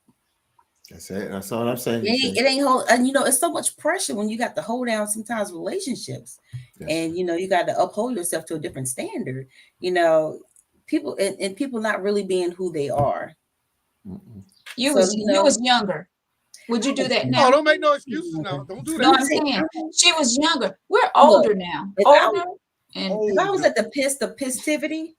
That's it. That's all I'm saying. It ain't hold, and it's so much pressure when you got to hold down sometimes relationships, yes. And you got to uphold yourself to a different standard. People and people not really being who they are. You was younger. Would you do that now? No, don't make no excuses now. Don't do that. No, I'm saying she was younger. We're older now. If I was at the pistivity,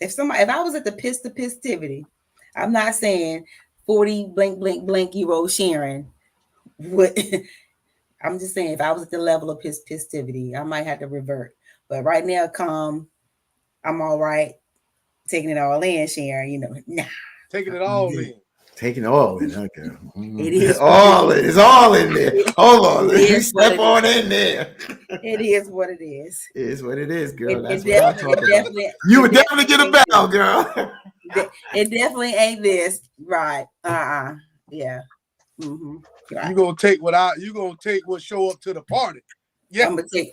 if I was at the pistivity, I'm not saying 40 blank year old Sharon would. I'm just saying if I was at the level of pistivity, I might have to revert. But right now, I'm all right. Taking it all in, Sharon. Nah. Taking it all in. Taking all in, okay. It is all in. It's all in there. Hold on, let me step on in there. It is what it is. It is what it is, girl. That's what I'm talking about. You would definitely get a bell, girl. It definitely ain't this, right? Yeah. Mm-hmm. Right. You gonna take what show up to the party? Yeah, I'm gonna take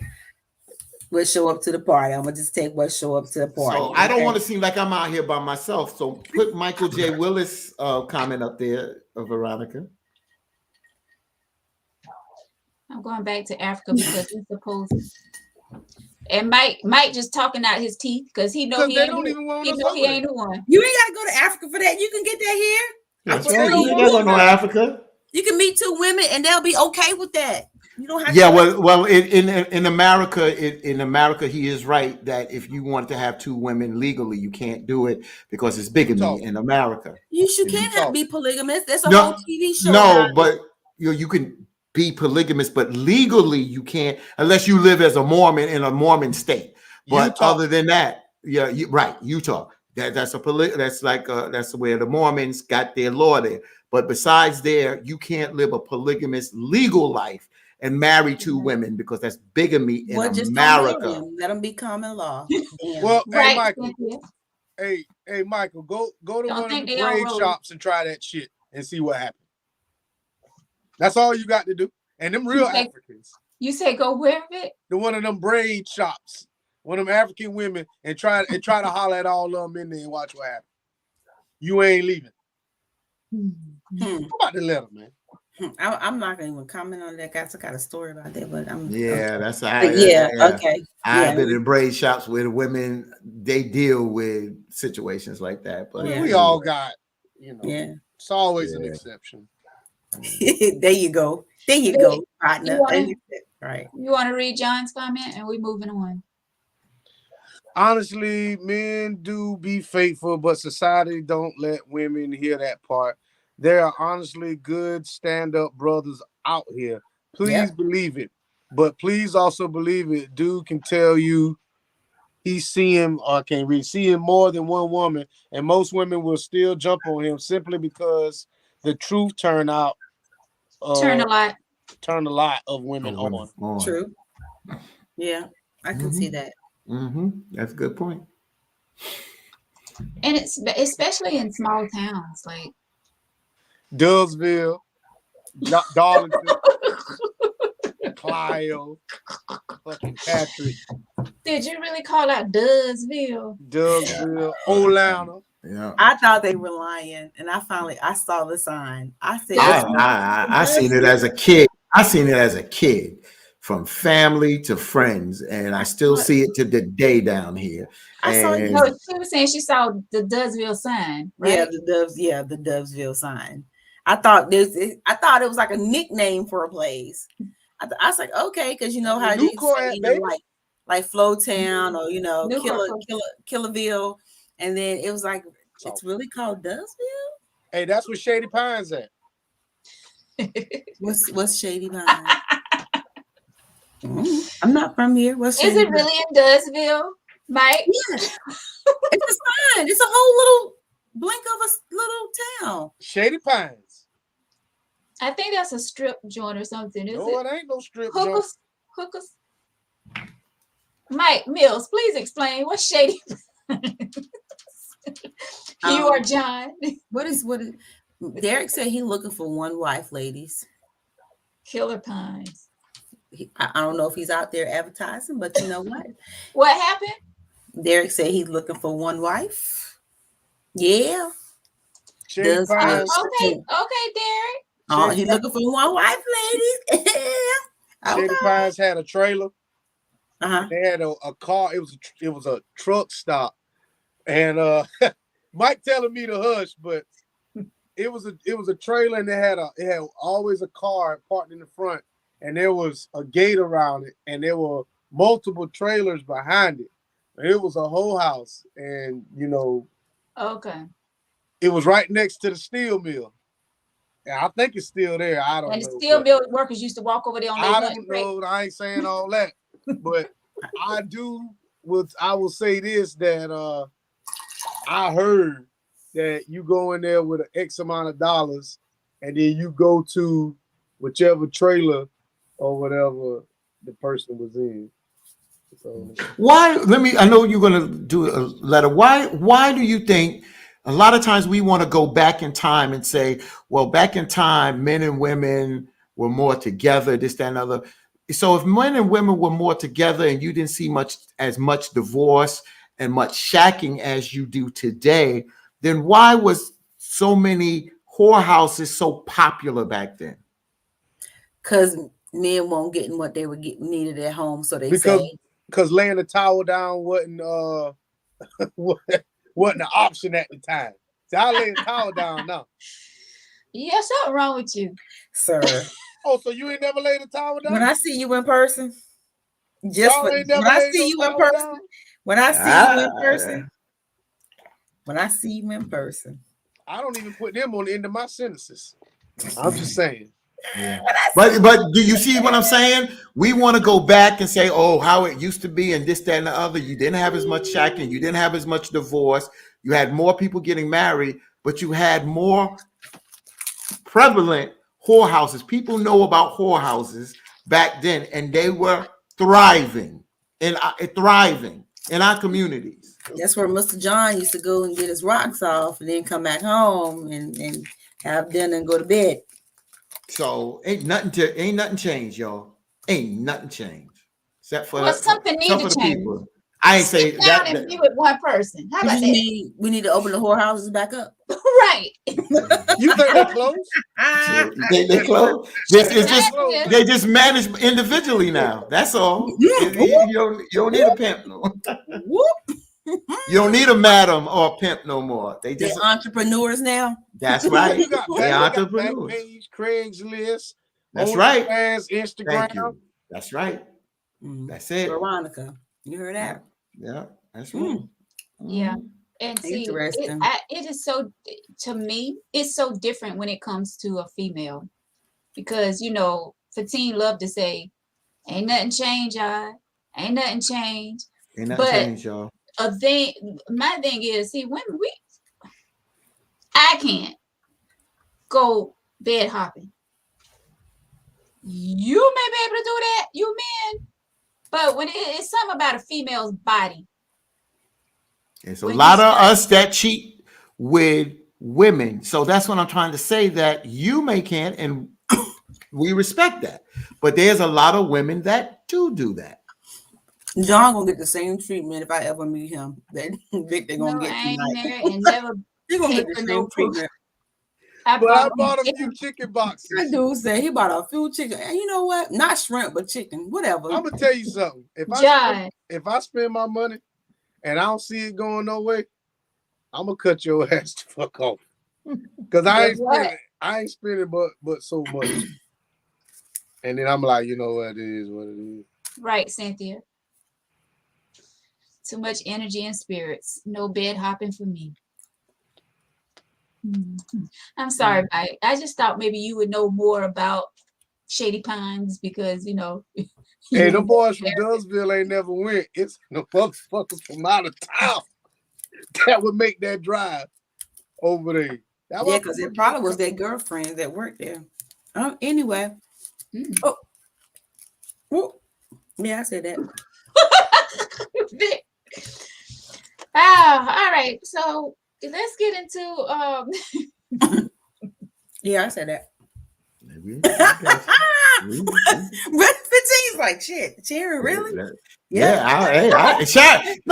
what show up to the party. I'm gonna just take what show up to the party. So I don't want to seem like I'm out here by myself. So put Michael J. Willis comment up there, Veronica. I'm going back to Africa because he's supposed. And Mike just talking out his teeth because he know he ain't the one. You ain't gotta go to Africa for that. You can get that here. That's right. You don't go to Africa. You can meet two women and they'll be okay with that. You don't have well, in America, he is right that if you want to have two women legally, you can't do it because it's bigamy in America. You can't be polygamous. There's a whole TV show. No, but you can be polygamous, but legally you can't unless you live as a Mormon in a Mormon state. But other than that, Yeah, right. Utah. That's where the Mormons got their law there. But besides there, you can't live a polygamous legal life and marry two women because that's bigamy in Well, just don't marry America. them. Let them be common law. Damn. Well, hey Right, Michael, Cynthia. hey Michael, go to Don't one of think the they all braid roll. shops and try that shit and see what happens. That's all you got to do. And them real Okay. Africans, You say go where it? the one of them braid shops, one of them African women, and try to holler at all of them in there and watch what happens. You ain't leaving. I'm about to let them, man. I'm not gonna even comment on that. Guys, I got a story about that, but I'm Yeah, that's But yeah, okay. I've been in braid shops where the women they deal with situations like that. But We all got, Yeah. it's always an exception. There you go. There you go, partner. Right. You want to read John's comment and we moving on? Honestly, men do be faithful, but society don't let women hear that part. There are honestly good stand-up brothers out here. Please believe it. But please also believe it. Dude can tell you he's seeing, or I can't read, seeing more than one woman, and most women will still jump on him simply because the truth turn a lot of women on. True. Yeah, I can see that. That's a good point. And it's especially in small towns like Dubsville, Darlington, Clio, fucking Patrick. Did you really call out Dubsville? Dubsville, Olana. Yeah. I thought they were lying, and I saw the sign. I said, I seen it as a kid. I seen it as a kid, from family to friends, and I still see it to the day down here. I saw it. No, she was saying she saw the Dubsville sign, right? Yeah, the Dubsville sign. I thought it was like a nickname for a place. I was like, okay, because you know how they say, like Flowtown or Killerville, and then it was like it's really called Dubsville. Hey, that's where Shady Pines at. What's Shady Pines? I'm not from here. Is it really in Dubsville, Mike? Yeah. It's a sign. It's a whole little blink of a little town. Shady Pines. I think that's a strip joint or something. It ain't no strip joint. Hookers. Mike Mills, please explain what's Shady Pines. You or John? What is Derek said he's looking for one wife, ladies. Killer Pines. I don't know if he's out there advertising, but you know what? What happened? Derek said he's looking for one wife. Yeah. Shady Pines. Okay, Derek. Oh, he's looking for one wife, ladies. Shady Pines had a trailer. Uh-huh. They had a car. It was a truck stop, and Mike telling me to hush, but it was a trailer, and it had always a car parked in the front, and there was a gate around it, and there were multiple trailers behind it. It was a whole house, and okay, it was right next to the steel mill. And I think it's still there. I don't know. And the steel mill workers used to walk over there on their lunch break. Know. I ain't saying all that, but I will say this, that I heard that you go in there with an X amount of dollars, and then you go to whichever trailer or whatever the person was in. So why? I know you're gonna do a letter. Why do you think? A lot of times we want to go back in time and say, well, back in time, men and women were more together, this, that, and other. So if men and women were more together and you didn't see as much divorce and much shacking as you do today, then why was so many whorehouses so popular back then? Because men weren't getting what they were needed at home, so because laying the towel down wasn't an option at the time. See, I lay a towel down now. Yeah, something wrong with you, sir. Oh, so you ain't never laid a towel down? When I see you in person, when I see you in person, I don't even put them on the end of my sentences. I'm just saying. Yeah. But do you see what I'm saying? We want to go back and say, oh, how it used to be and this, that, and the other. You didn't have as much shacking. You didn't have as much divorce. You had more people getting married, but you had more prevalent whorehouses. People know about whorehouses back then, and they were thriving in our communities. That's where Mr. John used to go and get his rocks off and then come back home and have dinner and go to bed. So ain't nothing changed, y'all. Ain't nothing changed. Except for Well, something need to the change. people. I ain't say Sit down that. and be with one person. How about that? We need to open the whorehouses back up. Right. You think they're close? They close. They just manage individually now. That's all. You don't need a pimp no more. You don't need a madam or a pimp no more. They're entrepreneurs now. That's right. You got They're entrepreneurs. Backpage, Craigslist. That's right. Instagram. Thank you. That's right. That's it. Veronica, you heard that? Yeah, that's right. Yeah. And see, it is so, to me, it's so different when it comes to a female. Because, Fatine loved to say, ain't nothing changed, y'all. Ain't nothing changed. Ain't nothing changed, y'all. My thing is, see, when I can't go bed hopping. You may be able to do that, you men. But when it's something about a female's body. It's a lot of us that cheat with women. So that's what I'm trying to say, that you may can't, and we respect that. But there's a lot of women that do that. John gonna get the same treatment if I ever meet him that Victor gonna get tonight. He gonna get the same treatment. I bought a few chicken boxes. That dude said he bought a few chicken. And you know what? Not shrimp, but chicken. Whatever. I'm gonna tell you something. If I spend my money and I don't see it going no way, I'm gonna cut your ass the fuck off. Cause I ain't spending but so much. And then I'm like, you know what, it is what it is. Right, Cynthia. Too much energy and spirits. No bed hopping for me. I'm sorry, Mike. I just thought maybe you would know more about Shady Pines because, Hey, the boys from Dustville ain't never went. It's the motherfuckers from out of town that would make that drive over there. Because it probably was their girlfriend that worked there. Anyway. Oh. Yeah, I said that. All right. So let's get into Yeah, I said that. But 15's like shit. Sharon, really? Yeah. Sharon's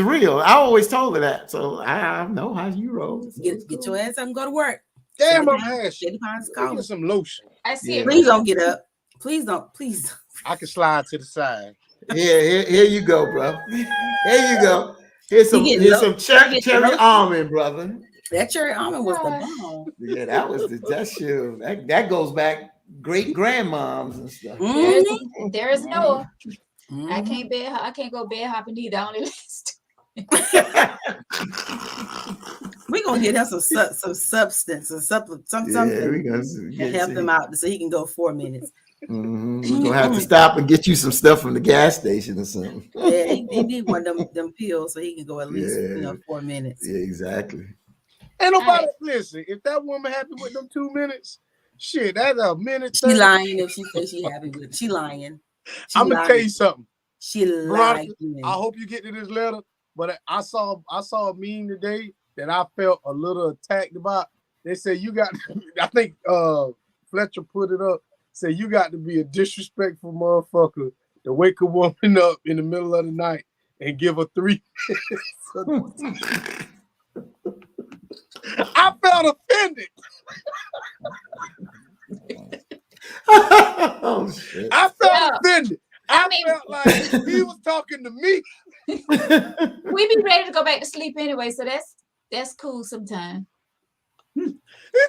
real. I always told her that. So I know how you roll. Get your ass up and go to work. Damn, I'm ashy. Get some lotion. I see it. Please don't get up. Please don't. I can slide to the side. Here you go, bro. Here you go. Here's some cherry almond, brother. That cherry almond was the bomb. Yeah, that was that shit. That goes back great grandmoms and stuff. There's Noah. I can't go bed hopping either. I only list. We're gonna get him some substance or something to help him out so he can go 4 minutes. We're gonna have to stop and get you some stuff from the gas station or something. Yeah, he need one of them pills so he can go at least 4 minutes. Yeah, exactly. Ain't nobody listen. If that woman happy with them 2 minutes, shit, that's a minute. She lying if she says she happy with it. She lying. I'm gonna tell you something. She lying. I hope you get to this letter, but I saw a meme today that I felt a little attacked about. They said you got. I think Fletcher put it up. Said you got to be a disrespectful motherfucker to wake a woman up in the middle of the night and give her 3 minutes. I felt offended. Oh, shit. I felt offended. I felt like he was talking to me. We be ready to go back to sleep anyway, so that's cool sometimes. He's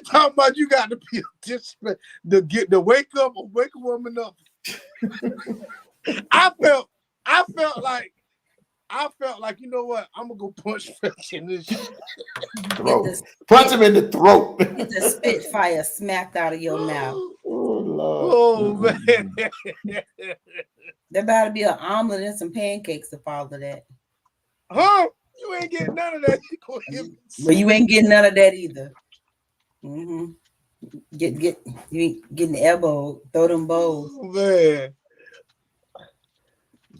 talking about you got to be a disrespect to wake a woman up. I felt like I felt like, you know what? I'm gonna go punch Fetch in this shit. Throat. Punch him in the throat. Get the spitfire smacked out of your mouth. Oh Lord. Oh man. There better be an omelet and some pancakes to follow that. Huh? You ain't getting none of that. You gonna give me But you ain't getting none of that either. Mm-hmm. You ain't getting the elbow. Throw them bowls. Oh, man.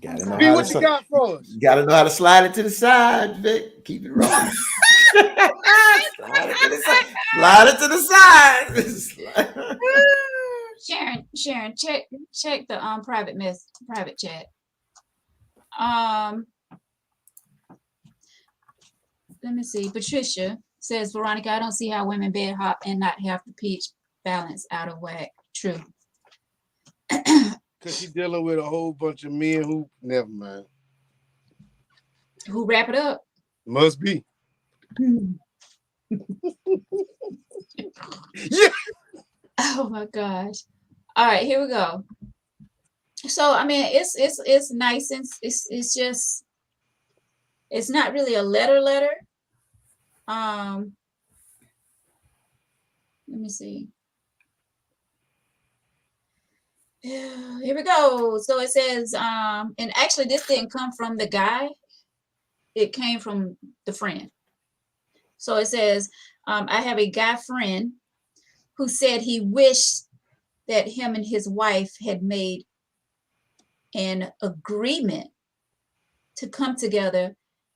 Gotta know B, how what you got for us? You gotta know how to slide it to the side, Vic. Keep it rolling. Slide it to the side. Slide it to the side. Sharon, check the private chat. Let me see. Patricia says, Veronica, I don't see how women bed hop and not have the pH balance out of whack. True. Because she's dealing with a whole bunch of men who, never mind. Who wrap it up? Must be. Yeah. Oh my gosh. All right, here we go. So I mean, it's nice and it's just, it's not really a letter. Let me see. Here we go. So it says, and actually this didn't come from the guy. It came from the friend. So it says, I have a guy friend who said he wished that him and his wife had made an agreement to come together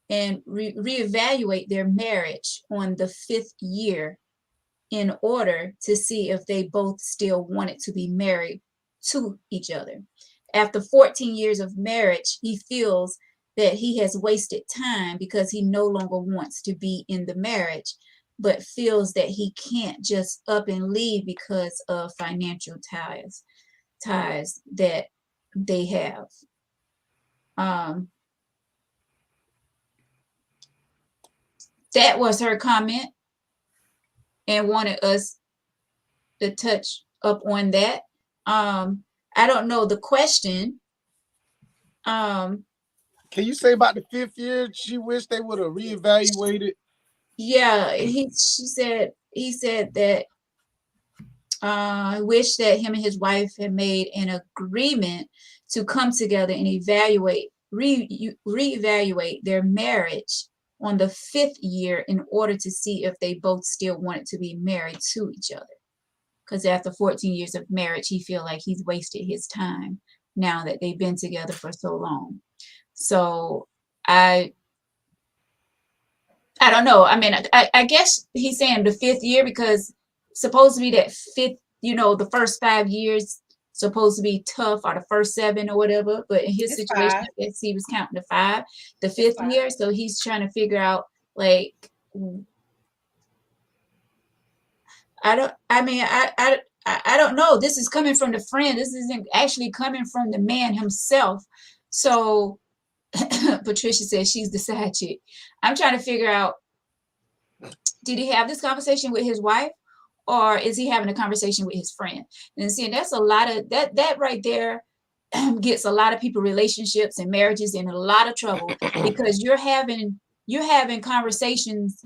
and reevaluate their marriage on the 5th year in order to see if they both still wanted to be married to each other. After 14 years of marriage, he feels that he has wasted time because he no longer wants to be in the marriage, but feels that he can't just up and leave because of financial ties that they have. That was her comment, and wanted us to touch up on that. I don't know the question. Can you say about the 5th year? She wished they would have reevaluated. Yeah, he said that I wish that him and his wife had made an agreement to come together and reevaluate their marriage on the 5th year in order to see if they both still wanted to be married to each other. Because after 14 years of marriage, he feels like he's wasted his time now that they've been together for so long. So I don't know. I mean, I guess he's saying the 5th year because supposed to be that 5th, the first 5 years supposed to be tough, or the first 7 or whatever. But in his situation, I guess he was counting to 5, the 5th year. So he's trying to figure out, like, I don't know. This is coming from the friend. This isn't actually coming from the man himself. So Patricia says she's the side chick. I'm trying to figure out, did he have this conversation with his wife, or is he having a conversation with his friend? And see, that's a lot of that right there gets a lot of people, relationships and marriages, in a lot of trouble because you're having conversations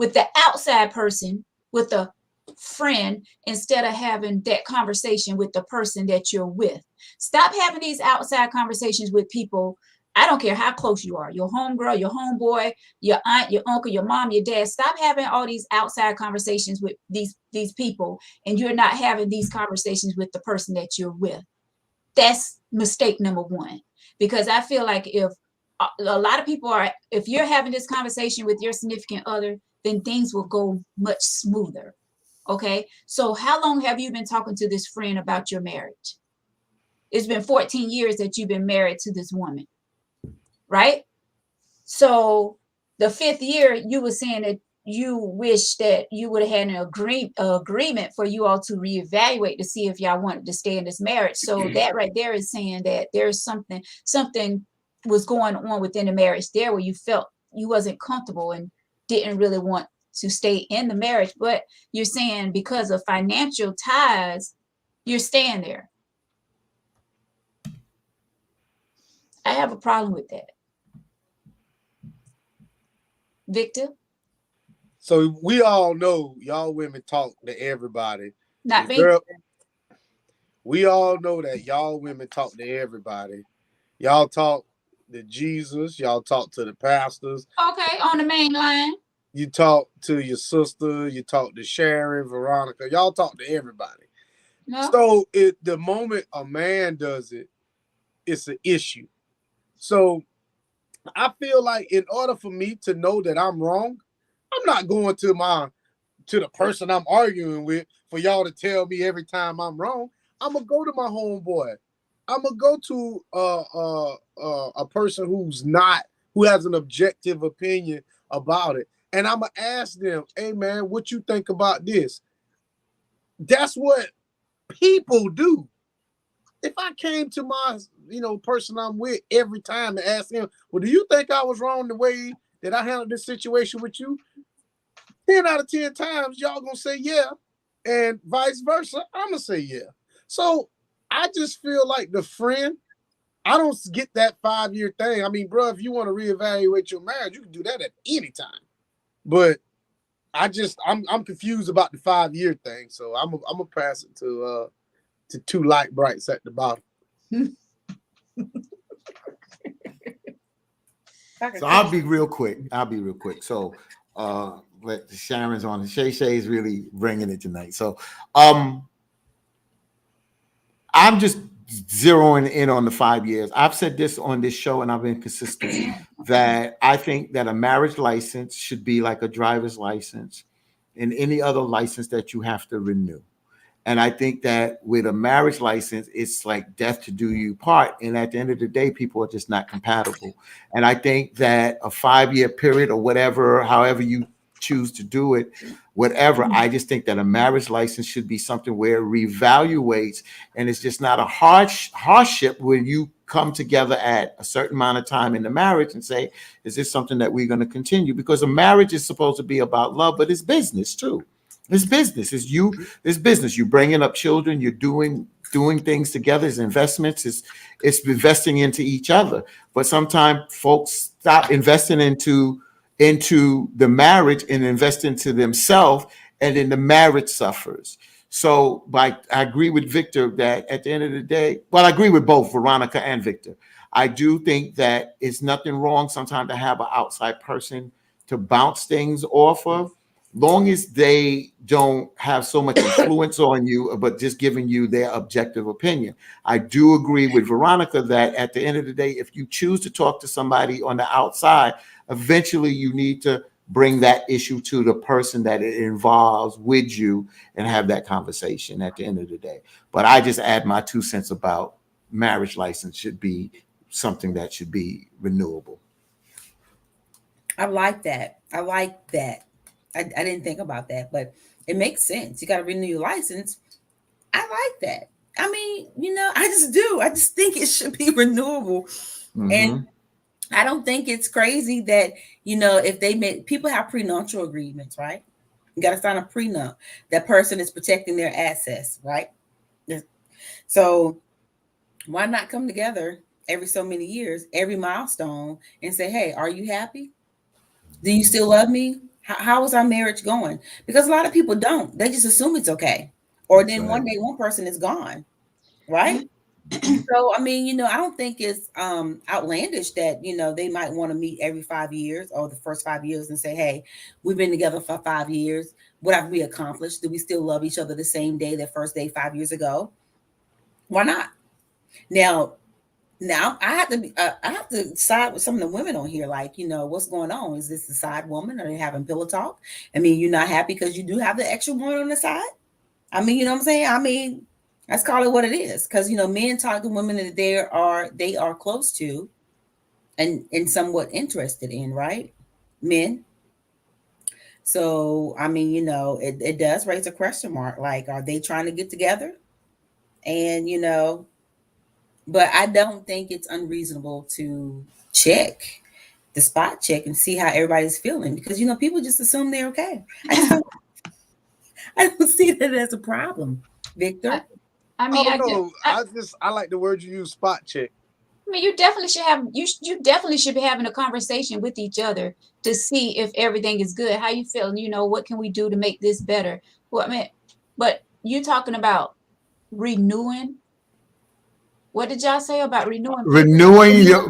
with the outside person, with the friend, instead of having that conversation with the person that you're with. Stop having these outside conversations with people. I don't care how close you are, your homegirl, your homeboy, your aunt, your uncle, your mom, your dad. Stop having all these outside conversations with these people, and you're not having these conversations with the person that you're with. That's mistake number 1. Because I feel like if a lot of people are, if you're having this conversation with your significant other, then things will go much smoother. Okay, so how long have you been talking to this friend about your marriage? It's been 14 years that you've been married to this woman, right? So the 5th year, you were saying that you wish that you would have had an agreement for you all to reevaluate to see if y'all wanted to stay in this marriage. So that right there is saying that there's something was going on within the marriage there where you felt you wasn't comfortable and didn't really want to stay in the marriage, but you're saying because of financial ties, you're staying there. I have a problem with that. Victor? So we all know y'all women talk to everybody. Not me. Girl, we all know that y'all women talk to everybody. Y'all talk to Jesus. Y'all talk to the pastors. Okay, on the main line. You talk to your sister. You talk to Sharon, Veronica. Y'all talk to everybody. No. So the moment a man does it, it's an issue. So I feel like in order for me to know that I'm wrong, I'm not going to the person I'm arguing with for y'all to tell me every time I'm wrong. I'm gonna go to my homeboy. I'm gonna go to a person who has an objective opinion about it, and I'm gonna ask them, "Hey man, what you think about this?" That's what people do. If I came to my person I'm with every time and asked him, "Well, do you think I was wrong the way that I handled this situation with you?" 10 out of 10 times, y'all gonna say yeah, and vice versa, I'm gonna say yeah. So I just feel like the friend, I don't get that 5-year thing. I mean, bro, if you want to reevaluate your marriage, you can do that at any time. But I'm confused about the 5-year thing. So I'm gonna pass it to two light brights at the bottom. So I'll be real quick. So Sharon's on. Shay is really bringing it tonight. So I'm just zeroing in on the 5 years. I've said this on this show, and I've been consistent that I think that a marriage license should be like a driver's license and any other license that you have to renew. And I think that with a marriage license, it's like death to do you part. And at the end of the day, people are just not compatible. And I think that a 5-year period or whatever, however you choose to do it, whatever, I just think that a marriage license should be something where it reevaluates, and it's just not a hardship when you come together at a certain amount of time in the marriage and say, is this something that we're going to continue? Because a marriage is supposed to be about love, but it's business too. It's business. It's business. You're bringing up children. You're doing things together. It's investments. It's investing into each other. But sometimes folks stop investing into the marriage and invest into themselves, and then the marriage suffers. So, I agree with Victor that at the end of the day, well, I agree with both Veronica and Victor. I do think that it's nothing wrong sometimes to have an outside person to bounce things off of, long as they don't have so much influence on you, but just giving you their objective opinion. I do agree with Veronica that at the end of the day, if you choose to talk to somebody on the outside, eventually you need to bring that issue to the person that it involves with you and have that conversation at the end of the day. But I just add my 2 cents about marriage license should be something that should be renewable. I like that. I didn't think about that, but it makes sense. You got to renew your license. I like that. I mean, I just do. I just think it should be renewable. Mm-hmm. And I don't think it's crazy that, if people have prenuptial agreements, right? You got to sign a prenup. That person is protecting their assets, right? So why not come together every so many years, every milestone, and say, hey, are you happy? Do you still love me? How is our marriage going? Because a lot of people don't. They just assume it's okay. Or then one day one person is gone, right? So, I mean, I don't think it's outlandish that, they might want to meet every 5 years or the first 5 years and say, hey, we've been together for 5 years. What have we accomplished? Do we still love each other the same day, that first day 5 years ago? Why not? Now I have to side with some of the women on here. Like, what's going on? Is this the side woman? Are they having pillow talk? I mean, you're not happy because you do have the extra one on the side. I mean, you know what I'm saying? I mean, let's call it what it is. Because, men talk to women that they are close to and somewhat interested in, right? Men. So, I mean, it does raise a question mark. Like, are they trying to get together? And, but I don't think it's unreasonable to check the spot check and see how everybody's feeling, because, people just assume they're okay. I don't see that as a problem, Victor. I mean, I like the word you use, spot check. mean, you definitely should have you definitely should be having a conversation with each other to see if everything is good. How you feeling? You know, what can we do to make this better? Well, I mean, but you talking about renewing. What did y'all say about renewing? Renewing your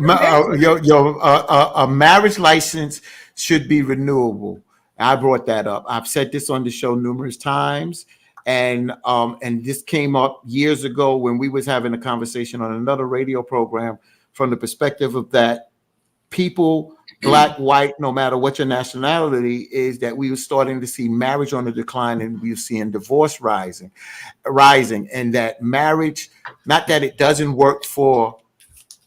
marriage license should be renewable. I brought that up. I've said this on the show numerous times, and this came up years ago when we was having a conversation on another radio program from the perspective of that people, black, white, no matter what your nationality is, that we were starting to see marriage on the decline, and we were seeing divorce rising, and that marriage, not that it doesn't work for,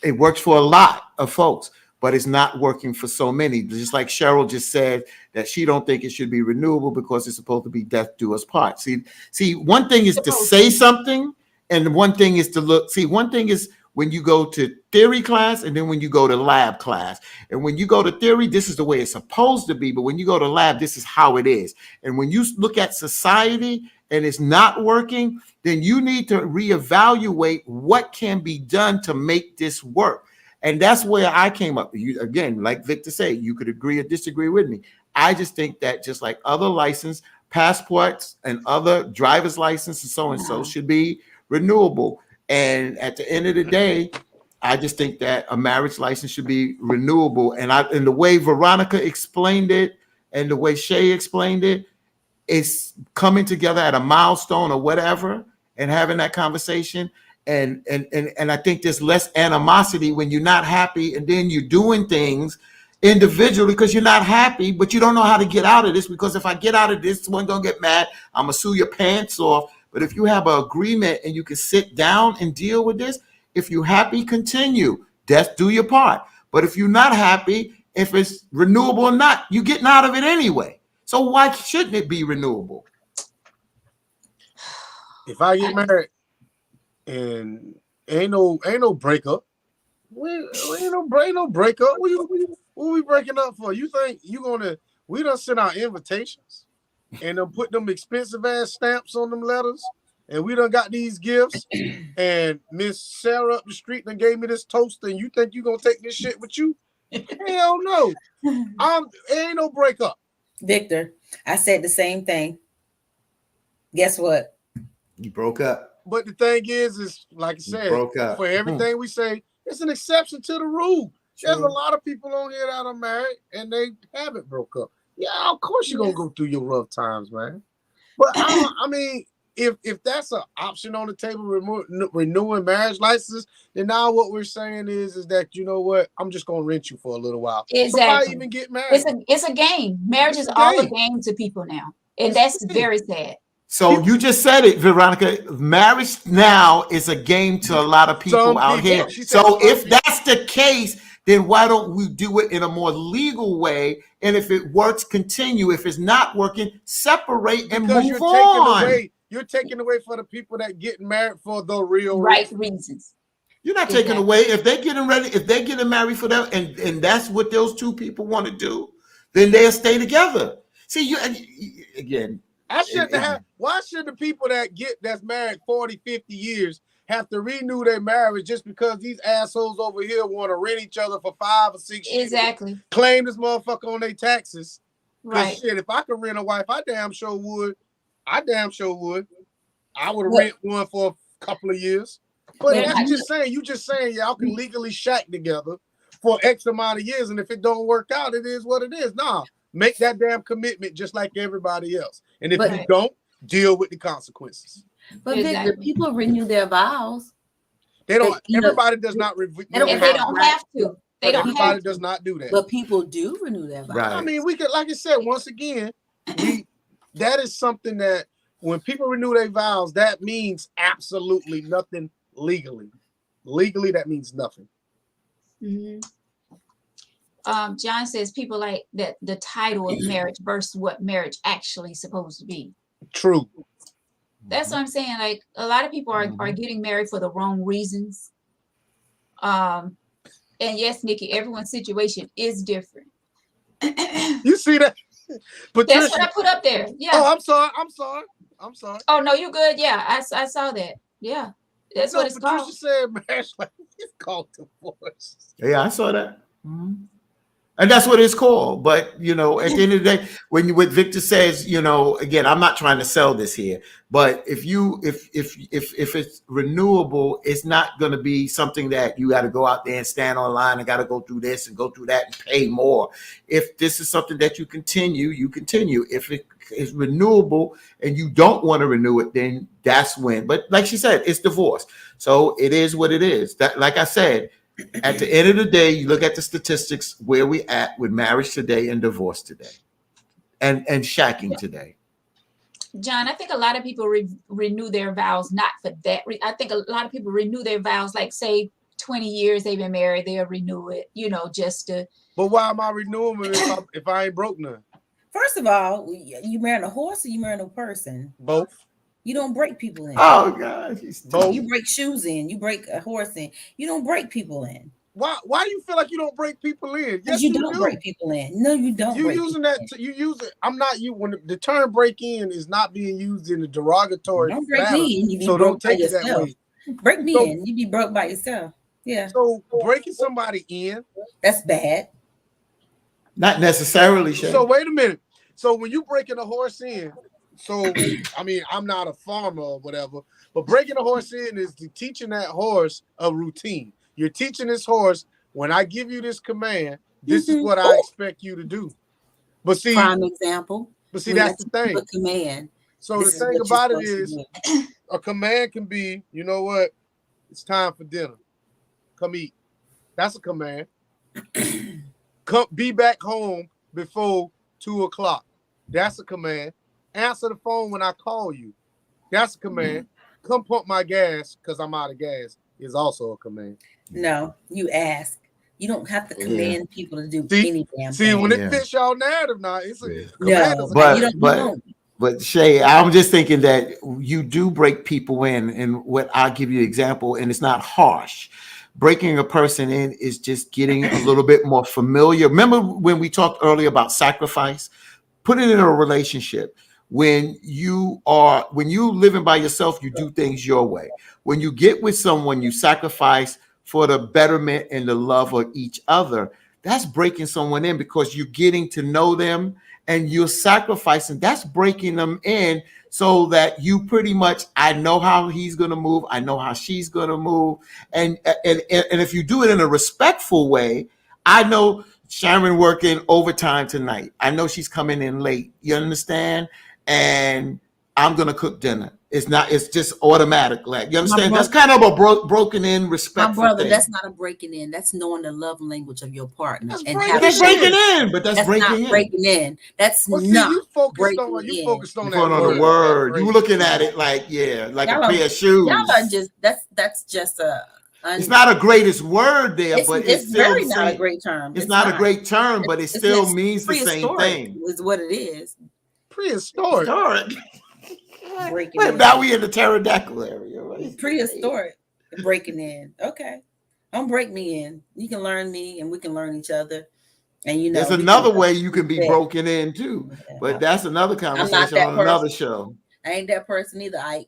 it works for a lot of folks, but it's not working for so many. Just like Cheryl just said that she don't think it should be renewable because it's supposed to be death do us part. See, one thing is to say something, and one thing is to look. See, one thing is when you go to theory class, and then when you go to lab class. And when you go to theory, this is the way it's supposed to be. But when you go to lab, this is how it is. And when you look at society and it's not working, then you need to reevaluate what can be done to make this work. And that's where I came up. Again, like Victor said, you could agree or disagree with me. I just think that just like other license, passports and other driver's license and so should be renewable. And at the end of the day, I just think that a marriage license should be renewable. And the way Veronica explained it and the way Shay explained it, it's coming together at a milestone or whatever and having that conversation. And I think there's less animosity when you're not happy and then you're doing things individually because you're not happy, but you don't know how to get out of this, because if I get out of this, one gonna get mad, I'm gonna sue your pants off. But if you have an agreement and you can sit down and deal with this, if you're happy, continue. Death do your part. But if you're not happy, if it's renewable or not, you're getting out of it anyway. So why shouldn't it be renewable? If I get married and ain't no breakup, ain't no breakup. What we breaking up for? You think we done sent out invitations and then put them expensive ass stamps on them letters, and we done got these gifts, and Miss Sarah up the street done gave me this toaster, and you think you gonna take this shit with you? Hell no. Ain't no breakup. Victor, I said the same thing. Guess what? You broke up. But the thing is like I said, for everything we say, it's an exception to the rule. There's a lot of people on here that are married and they haven't broke up. Yeah, of course you're gonna go through your rough times, man. But I mean, if that's an option on the table, renewing marriage licenses, then now what we're saying is that, you know what, I'm just gonna rent you for a little while. Exactly. So why even get married? It's a game. Marriage is all a game to people now, and that's very sad. So you just said it, Veronica. Marriage now is a game to a lot of people out here. So if that's the case, then why don't we do it in a more legal way? And if it works, continue. If it's not working, separate and move on. You're taking away for the people that getting married for the real reasons. You're not taking away. If they're getting married for them, and that's what those two people want to do, then they'll stay together. See, again. Why should the people that's married 40, 50 years have to renew their marriage just because these assholes over here want to rent each other for 5 or 6 years? Exactly. Claim this motherfucker on their taxes. Right. Shit, if I could rent a wife, I damn sure would. I would rent one for a couple of years. But that's just saying, y'all can legally shack together for X amount of years, and if it don't work out, it is what it is. Nah. Make that damn commitment just like everybody else. And if you don't, deal with the consequences. But Victor, people renew their vows. They don't. Everybody does not. They don't have to. Everybody does not do that. But people do renew their vows. Right. I mean, we could, like I said, once again, that is something that when people renew their vows, that means absolutely nothing legally. Legally, that means nothing. Mm-hmm. John says people like that the title of marriage versus what marriage actually supposed to be. True. That's what I'm saying. Like a lot of people are getting married for the wrong reasons. And yes, Nikki, everyone's situation is different. You see that? Patricia. That's what I put up there. Yeah. Oh, I'm sorry. Oh no, you good. Yeah, I saw that. Yeah. That's what it's Patricia called. said marriage like it's called divorce. Yeah, I saw that. Mhm. And that's what it's called. But you know, at the end of the day, what Victor says, you know, again, I'm not trying to sell this here, but if it's renewable, it's not going to be something that you got to go out there and stand online and got to go through this and go through that and pay more. If this is something that you continue, you continue. If it is renewable and you don't want to renew it, then that's when. But like she said, it's divorce, so it is what it is. That, like I said. At the end of the day, you look at the statistics where we at with marriage today and divorce today, and shacking today. John, I think a lot of people renew their vows not for that. I think a lot of people renew their vows, like say 20 years they've been married, they'll renew it, you know, just to. But why am I renewing it if I ain't broke none? First of all, you marrying a horse or you marrying a person? Both. You don't break people in. Oh God, Both. You break shoes in. You break a horse in. You don't break people in. Why do you feel like you don't break people in? Yes, you don't break people in. No, you don't. You using that? You use it. I'm not you. When the term "break in" is not being used in a derogatory. Don't break me in. You be so broke don't take by it that yourself. way. Break me in. You be broke by yourself. Yeah. So breaking somebody in. That's bad. Not necessarily. Shay. So wait a minute. So when you breaking a horse in, so I mean I'm not a farmer or whatever, but breaking a horse in is teaching that horse a routine. You're teaching this horse, when I give you this command, this is what I expect you to do. But see, prime example. But see, that's the thing. A command. So the thing about it is, a command can be, you know what? It's time for dinner. Come eat. That's a command. Come be back home before 2:00. That's a command. Answer the phone when I call you. That's a command. Come pump my gas because I'm out of gas is also a command. No, you ask. You don't have to command people to do any damn thing. See, when it fits y'all narrative now, it's a command. But Shay, I'm just thinking that you do break people in, and what I'll give you an example, and it's not harsh. Breaking a person in is just getting a little bit more familiar. Remember when we talked earlier about sacrifice? Put it in a relationship. When you living by yourself, you do things your way. When you get with someone, you sacrifice for the betterment and the love of each other. That's breaking someone in because you're getting to know them and you're sacrificing. That's breaking them in so that you pretty much, I know how he's going to move. I know how she's going to move. And if you do it in a respectful way, I know Sharon working overtime tonight. I know she's coming in late. You understand? And I'm going to cook dinner. It's just automatic. Like, you understand? That's kind of a broken in respect. My brother, that's not a breaking in. That's knowing the love language of your partner. That's breaking in, but that's breaking in. Breaking in. That's not you focused on the word. You looking at it like, like a pair of shoes. Y'all are just that's just a. It's not a greatest word there, but it's still very not a great term. It's not a great term, but it still means the same thing. Is what it is. Prehistoric. Well, now we in the pterodactyl area, right? Prehistoric. Breaking in. Okay. Don't break me in. You can learn me and we can learn each other. And you know, there's another way you can be broken in too. But that's another conversation on another show. I ain't that person either, Ike.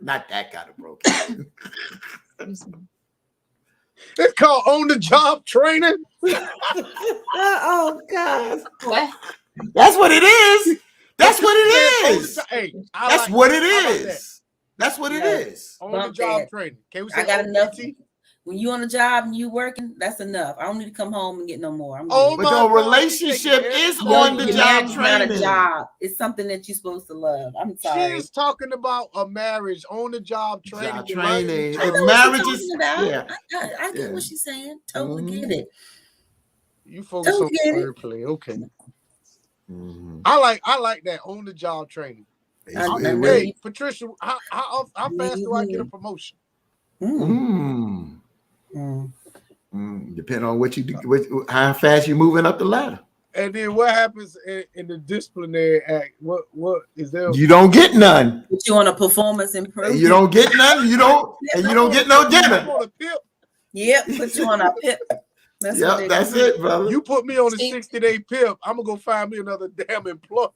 Not that kind of broken. It's called on-the-job training. Oh God. What? That's what it is. That's what it is. Hey, that's what it is. That's what it is. On the job training. Can we say I got enough. When you on a job and you working, that's enough. I don't need to come home and get no more. But the relationship is on the job training. Not a job. It's something that you're supposed to love. I'm sorry. She's talking about a marriage on the job training. Marriage is. I get what she's saying. Totally get it. You focus on wordplay. Okay. Mm-hmm. I like that on the job training. Hey, Patricia, how fast do I get a promotion? Depending on what you do, how fast you're moving up the ladder. And then what happens in the disciplinary act? What is there? You don't get none. Put you on a performance improvement. You don't get none. You don't get no dinner. Yep, put you on a PIP. That's it, brother. You put me on a 60-day PIP, I'm gonna go find me another damn employer.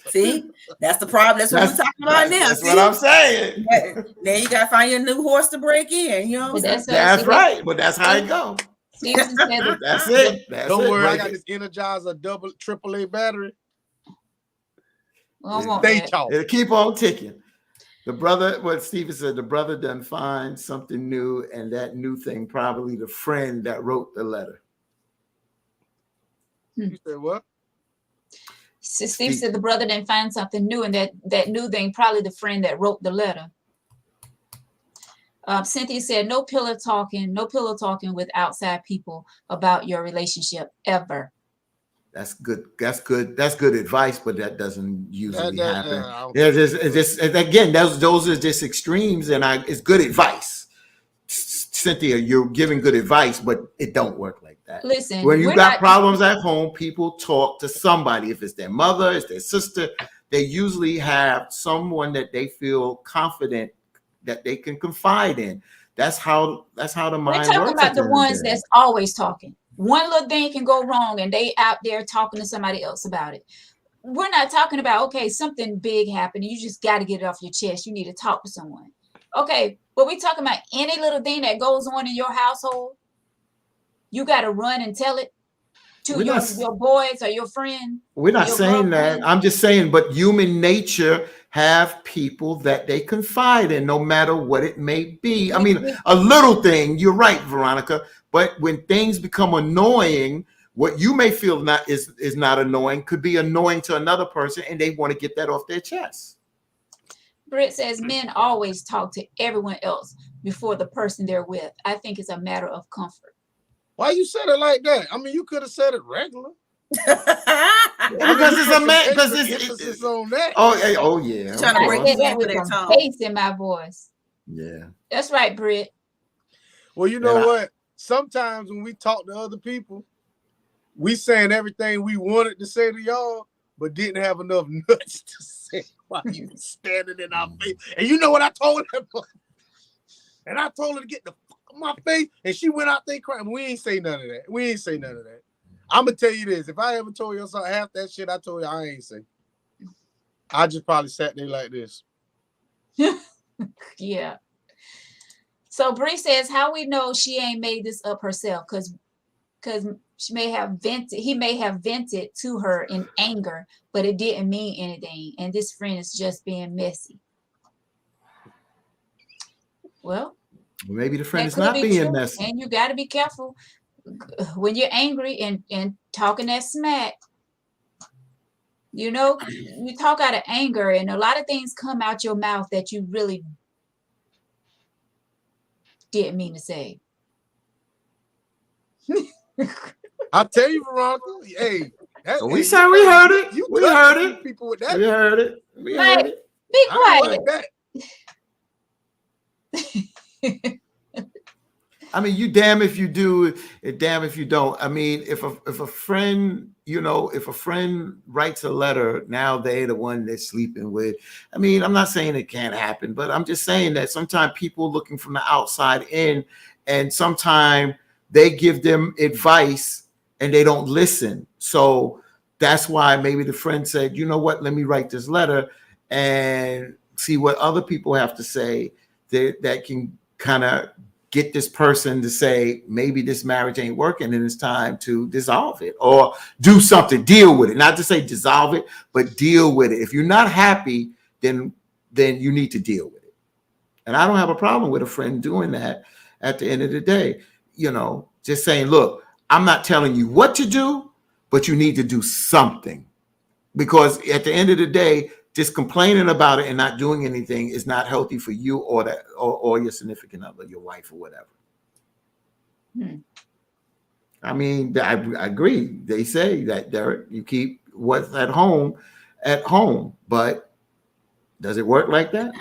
See, that's the problem. That's what we're talking about now. That's See? what I'm saying. Now you gotta find your new horse to break in. You know what I'm saying? That's right. But that's how it goes. Stevenson said That's it. That's Don't it. worry, I Break got it. this Energizer double AAA battery. well, I want Stay that. chalk. It'll keep on ticking. The brother, what Steven said, the brother done find something new, and that new thing probably the friend that wrote the letter. You said what? Steve said the brother didn't find something new, and that new thing probably the friend that wrote the letter. Cynthia said no pillow talking with outside people about your relationship ever. That's good. That's good. That's good advice, but that doesn't usually happen. Yeah, It's just again, those are just extremes, and it's good advice. Cynthia, you're giving good advice, but it don't work like that. Listen, When you we're got not- problems at home, people talk to somebody. If it's their mother, it's their sister, they usually have someone that they feel confident that they can confide in. That's how the mind We're works. talking about at the end of ones day. that's always talking. One little thing can go wrong and they out there talking to somebody else about it. We're not talking about, okay, something big happened. You just got to get it off your chest. You need to talk to someone. Okay, but we're talking about any little thing that goes on in your household. You got to run and tell it to your boys or your friend. We're not your saying that. girlfriend. I'm just saying, but human nature have people that they confide in, no matter what it may be. I mean, a little thing, you're right, Veronica, but when things become annoying, what you may feel is not annoying could be annoying to another person, and they want to get that off their chest. Britt says men always talk to everyone else before the person they're with. I think it's a matter of comfort. Why you said it like that? I mean, you could have said it regular. Because it's a man. Because emphasis on that. Oh yeah. Trying to I break said you that in with with that some tone. bass in my voice. Yeah. That's right, Britt. Well, you know And what? Sometimes when we talk to other people, we saying everything we wanted to say to y'all, but didn't have enough nuts to say while you was standing in our face. And you know what I told her? And I told her to get the fuck out of my face, and she went out there crying. We ain't say none of that. I'm gonna tell you this: if I ever told you something, half that shit I told you, I ain't say. I just probably sat there like this. Yeah. So Bree says, how we know she ain't made this up herself? Because he may have vented to her in anger, but it didn't mean anything. And this friend is just being messy. Well, Maybe the friend that is could not be being true, messy. and you got to be careful when you're angry and talking that smack. You know, you talk out of anger, and a lot of things come out your mouth that you really didn't mean to say. I tell you, Veronica, hey, We heard it. You We cut heard some it. people with that. We heard it. We Like, heard it. Be I don't quiet. like that. I mean, you damn if you do, damn if you don't. I mean, if a friend, if a friend writes a letter, now they're the one they're sleeping with. I mean, I'm not saying it can't happen, but I'm just saying that sometimes people looking from the outside in, and sometimes they give them advice and they don't listen. So that's why maybe the friend said, you know what, let me write this letter and see what other people have to say that can kind of get this person to say, maybe this marriage ain't working and it's time to dissolve it or do something, deal with it. Not to say dissolve it, but deal with it. If you're not happy, then you need to deal with it. And I don't have a problem with a friend doing that at the end of the day, just saying, look, I'm not telling you what to do, but you need to do something. Because at the end of the day, just complaining about it and not doing anything is not healthy for you or your significant other, your wife or whatever. I mean, I agree. They say that, Derek, you keep what's at home, but does it work like that?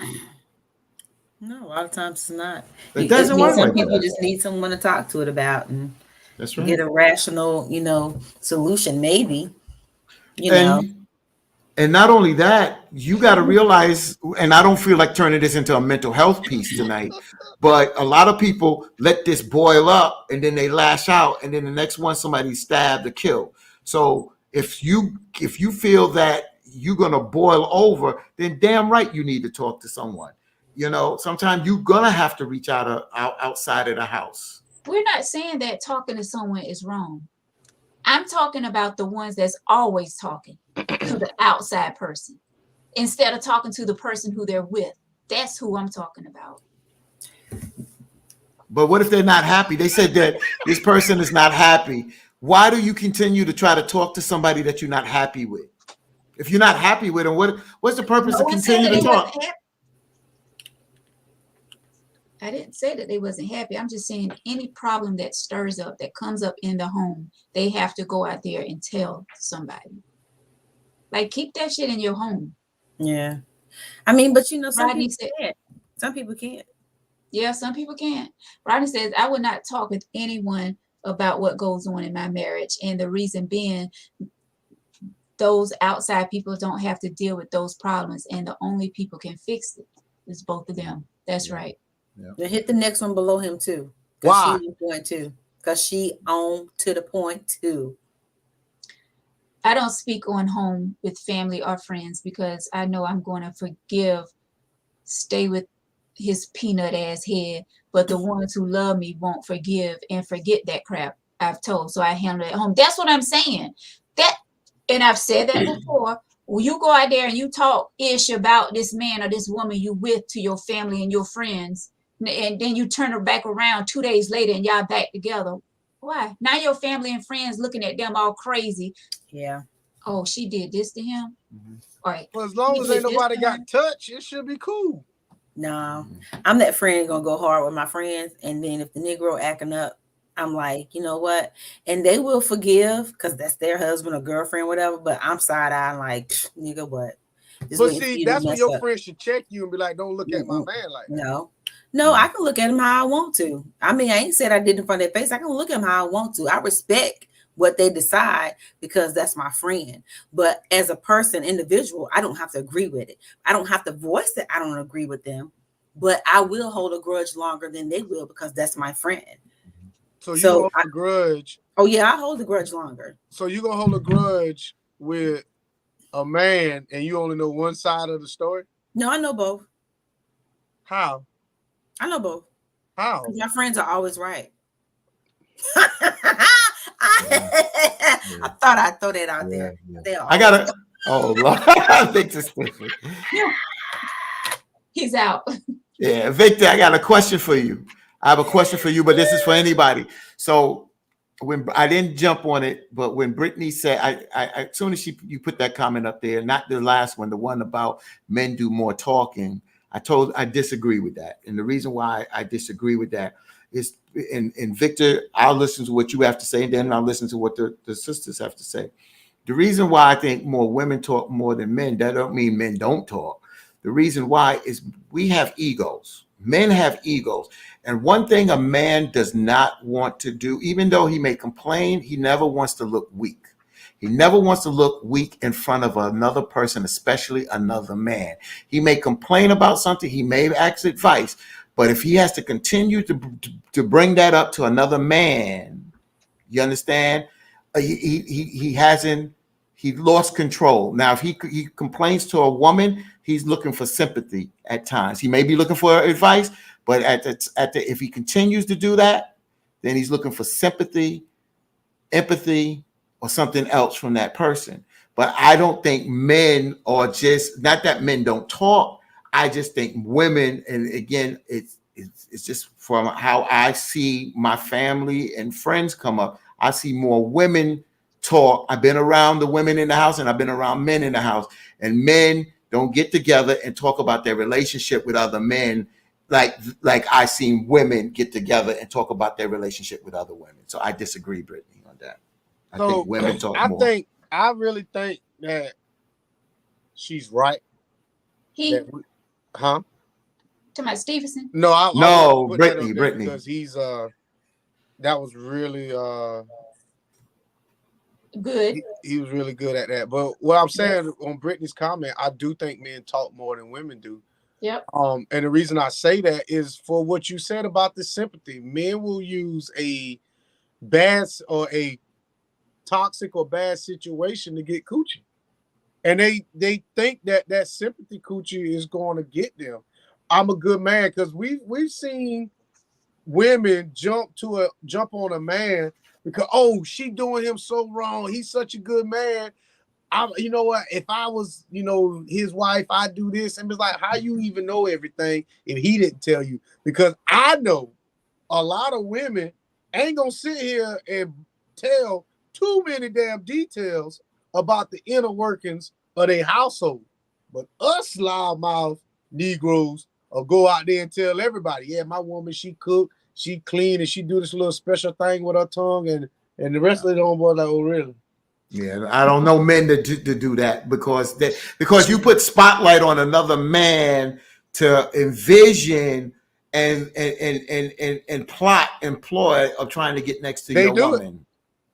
No, a lot of times it's not. It doesn't work Some like people that. just need someone to talk to it about and That's right. get a rational, solution, maybe. And not only that, you got to realize, and I don't feel like turning this into a mental health piece tonight, but a lot of people let this boil up and then they lash out, and then the next one somebody stabbed or killed. So if you feel that you're gonna boil over, then damn right you need to talk to someone. You know, sometimes you're gonna have to reach outside of the house. We're not saying that talking to someone is wrong. I'm talking about the ones that's always talking to the outside person instead of talking to the person who they're with. That's who I'm talking about. But what if they're not happy? They said that this person is not happy. Why do you continue to try to talk to somebody that you're not happy with? If you're not happy with them, what's the purpose of continuing to talk? I didn't say that they wasn't happy. I'm just saying any problem that stirs up, that comes up in the home, they have to go out there and tell somebody. Like, keep that shit in your home. Yeah. I mean, but you know, some Rodney people said, can't. Some people can't. Yeah, some people can't. Rodney says, I would not talk with anyone about what goes on in my marriage. And the reason being, those outside people don't have to deal with those problems. And the only people can fix it is both of them. That's right. Yeah. Then hit the next one below him too. Why? She was going to. Because she on to the point too. I don't speak on home with family or friends because I know I'm going to forgive, stay with his peanut ass head, but the ones who love me won't forgive and forget that crap I've told. So I handle it at home. That's what I'm saying. And I've said that before. When you go out there and you talk ish about this man or this woman you with to your family and your friends, and then you turn her back around 2 days later and y'all back together. Why? Now your family and friends looking at them all crazy. Yeah. Oh, she did this to him. Mhm. All right. Well, as long as ain't nobody got touched, it should be cool. No, I'm that friend gonna go hard with my friends, and then if the Negro acting up, I'm like, you know what? And they will forgive because that's their husband or girlfriend, whatever. But I'm side eyeing like, nigga, what? Just But waiting for see, you to that's when mess your up. friend should check you and be like, "Don't look at my Mm-mm. man like that." No, I can look at him how I want to. I mean, I ain't said I did in front of their face. I can look at them how I want to. I respect what they decide because that's my friend. But as a person, individual, I don't have to agree with it. I don't have to voice that I don't agree with them, but I will hold a grudge longer than they will because that's my friend. So you So hold a grudge. Oh yeah, I hold the grudge longer. So you gonna hold a grudge with a man, and you only know one side of the story? No, I know both. How? I know both. How? My friends are always right. I thought I'd throw that out there. They are I gotta. Oh Lord, Victor's stupid. He's out. Yeah, Victor, I got a question for you. I have a question for you, but this is for anybody. So when I didn't jump on it, but when Brittany said, I as soon as you put that comment up there, not the last one, the one about men do more talking, I disagree with that. And the reason why I disagree with that is, and Victor, I'll listen to what you have to say, and then I'll listen to what the sisters have to say. The reason why I think more women talk more than men, that don't mean men don't talk. The reason why is we have egos. Men have egos. And one thing a man does not want to do, even though he may complain, he never wants to look weak. He never wants to look weak in front of another person, especially another man. He may complain about something, he may ask advice, but if he has to continue to bring that up to another man, you understand? He lost control. Now, if he complains to a woman, he's looking for sympathy at times. He may be looking for advice, but if he continues to do that, then he's looking for sympathy, empathy, or something else from that person. But I don't think men are just, not that men don't talk. I just think women, and again, it's just from how I see my family and friends come up. I see more women talk. I've been around the women in the house, and I've been around men in the house, and men don't get together and talk about their relationship with other men like I seen women get together and talk about their relationship with other women. So I disagree, Brittany, on that. I think women talk more. I really think that she's right. Huh? To my Stevenson. No, Brittany. Because he's that was really good. He was really good at that. But what I'm saying on Brittany's comment, I do think men talk more than women do. Yep. And the reason I say that is for what you said about the sympathy. Men will use a bad or a toxic or bad situation to get coochie. and they think that sympathy coochie is going to get them. I'm a good man, because we've seen women jump on a man because, oh, she doing him so wrong. He's such a good man. You know what? If I was, his wife, I'd do this. And it's like, how you even know everything if he didn't tell you? Because I know a lot of women ain't gonna sit here and tell too many damn details about the inner workings of their household. But us loudmouth Negroes will go out there and tell everybody, yeah, my woman, she cook, she clean, and she do this little special thing with her tongue, and the rest of the homeboys like, oh, really? Yeah, I don't know men to do that because you put spotlight on another man to envision and plot employ of trying to get next to your woman.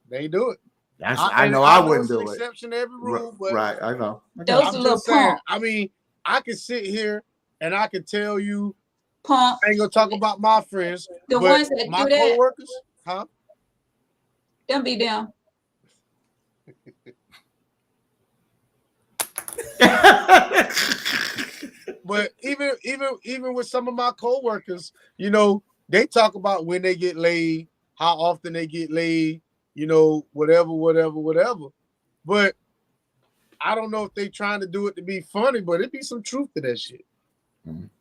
They do it. I know I wouldn't do it. Exception to every rule, but right, I know. Those I'm little just saying, pump. I mean, I can sit here and I can tell you, Pump. I ain't gonna talk about my friends, The but ones that my do that. coworkers, huh? Don't be them. But even with some of my coworkers, they talk about when they get laid, how often they get laid, whatever. But I don't know if they trying to do it to be funny, but it be some truth to that shit.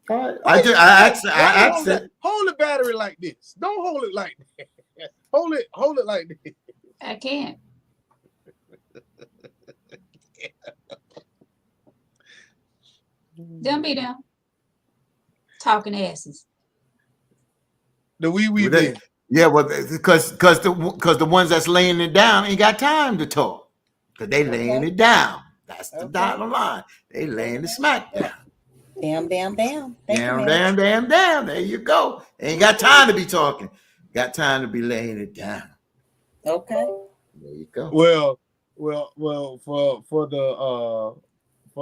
I accept. Hold the battery like this. Don't hold it like that. Hold it like this. I can't. Don't be them. Talking asses. The wee bit. Yeah, well, because the ones that's laying it down ain't got time to talk, because they laying it down. That's the bottom line. They laying the smack down. Bam. Damn. There you go. They ain't got time to be talking. Got time to be laying it down. Okay. There you go. Well, for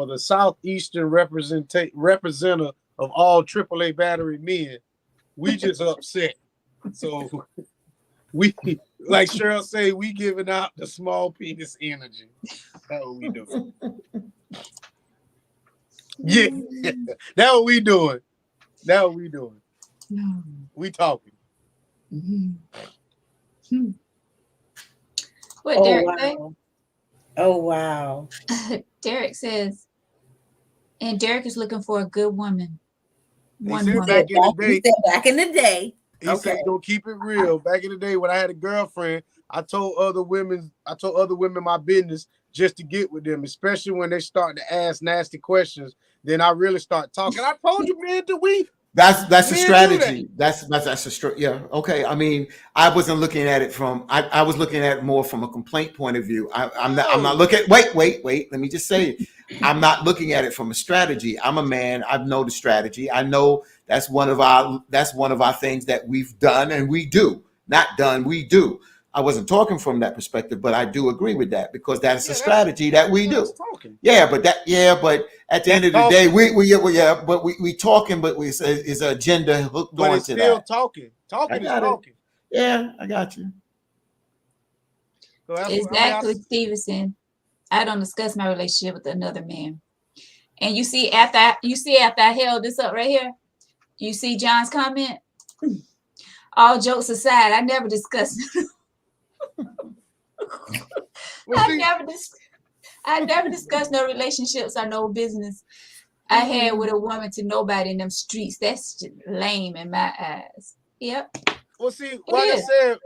the southeastern representative of all AAA battery men, we just upset. So we, like Cheryl say, we giving out the small penis energy. That's what we doing. Yeah, that's what we doing. We talking. What Derek say? Oh wow. Derek says, and Derek is looking for a good woman. He said back in the day. He Okay. said, "Go keep it real." Back in the day, when I had a girlfriend, I told other women my business just to get with them, especially when they start to ask nasty questions. Then I really start talking. I told you, man, That's a strategy. That's a yeah. Okay. I mean, I wasn't looking at it I was looking at it more from a complaint point of view. I'm not looking. Wait. Let me just say it. I'm not looking at it from a strategy. I'm a man. I know the strategy. I know that's one of our things that we've done and we do. Not done, we do. I wasn't talking from that perspective, but I do agree with that because that's a strategy that we do. But at the end of the day, we talking, but it's an agenda hooked but on it's to still that. talking is talking. Yeah, I got you. So Exactly, Stevenson. I don't discuss my relationship with another man. And you see after I held this up right here, you see John's comment. All jokes aside, I never discussed. I never discussed no relationships or no business I had with a woman to nobody in them streets. That's just lame in my eyes. Yep. Well, see, like I said,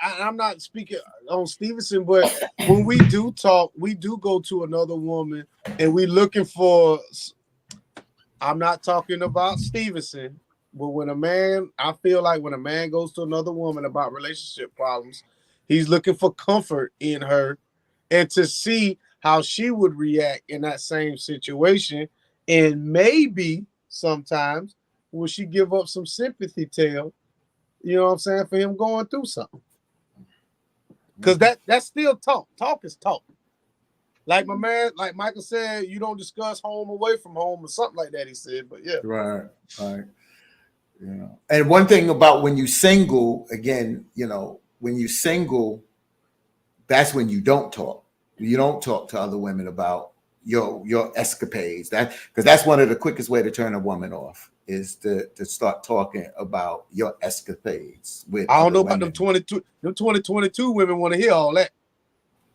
I'm not speaking on Stevenson, but when we do talk, we do go to another woman and we looking for. I'm not talking about Stevenson, but I feel like when a man goes to another woman about relationship problems, he's looking for comfort in her and to see how she would react in that same situation. And maybe sometimes will she give up some sympathy tale, you know what I'm saying, for him going through something. Because that's still talk. Talk is talk. Like my man, like Michael said, you don't discuss home away from home or something like that, he said. But yeah. Right. Yeah. And one thing about when you single, again, when you single, that's when you don't talk. You don't talk to other women about your escapades. Because that's one of the quickest way to turn a woman off is to start talking about your escapades with. I don't know women. about them 2022 women want to hear all that.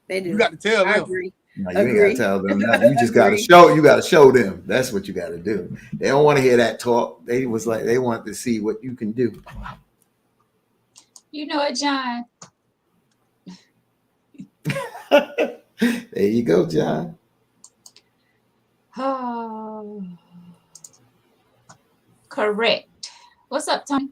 They do. You got to tell I them. agree. No, you ain't gotta tell them nothing. You just gotta show them. That's what you gotta do. They don't want to hear that talk. They want to see what you can do. You know what, John? There you go, John. Oh, correct. What's up, Tony?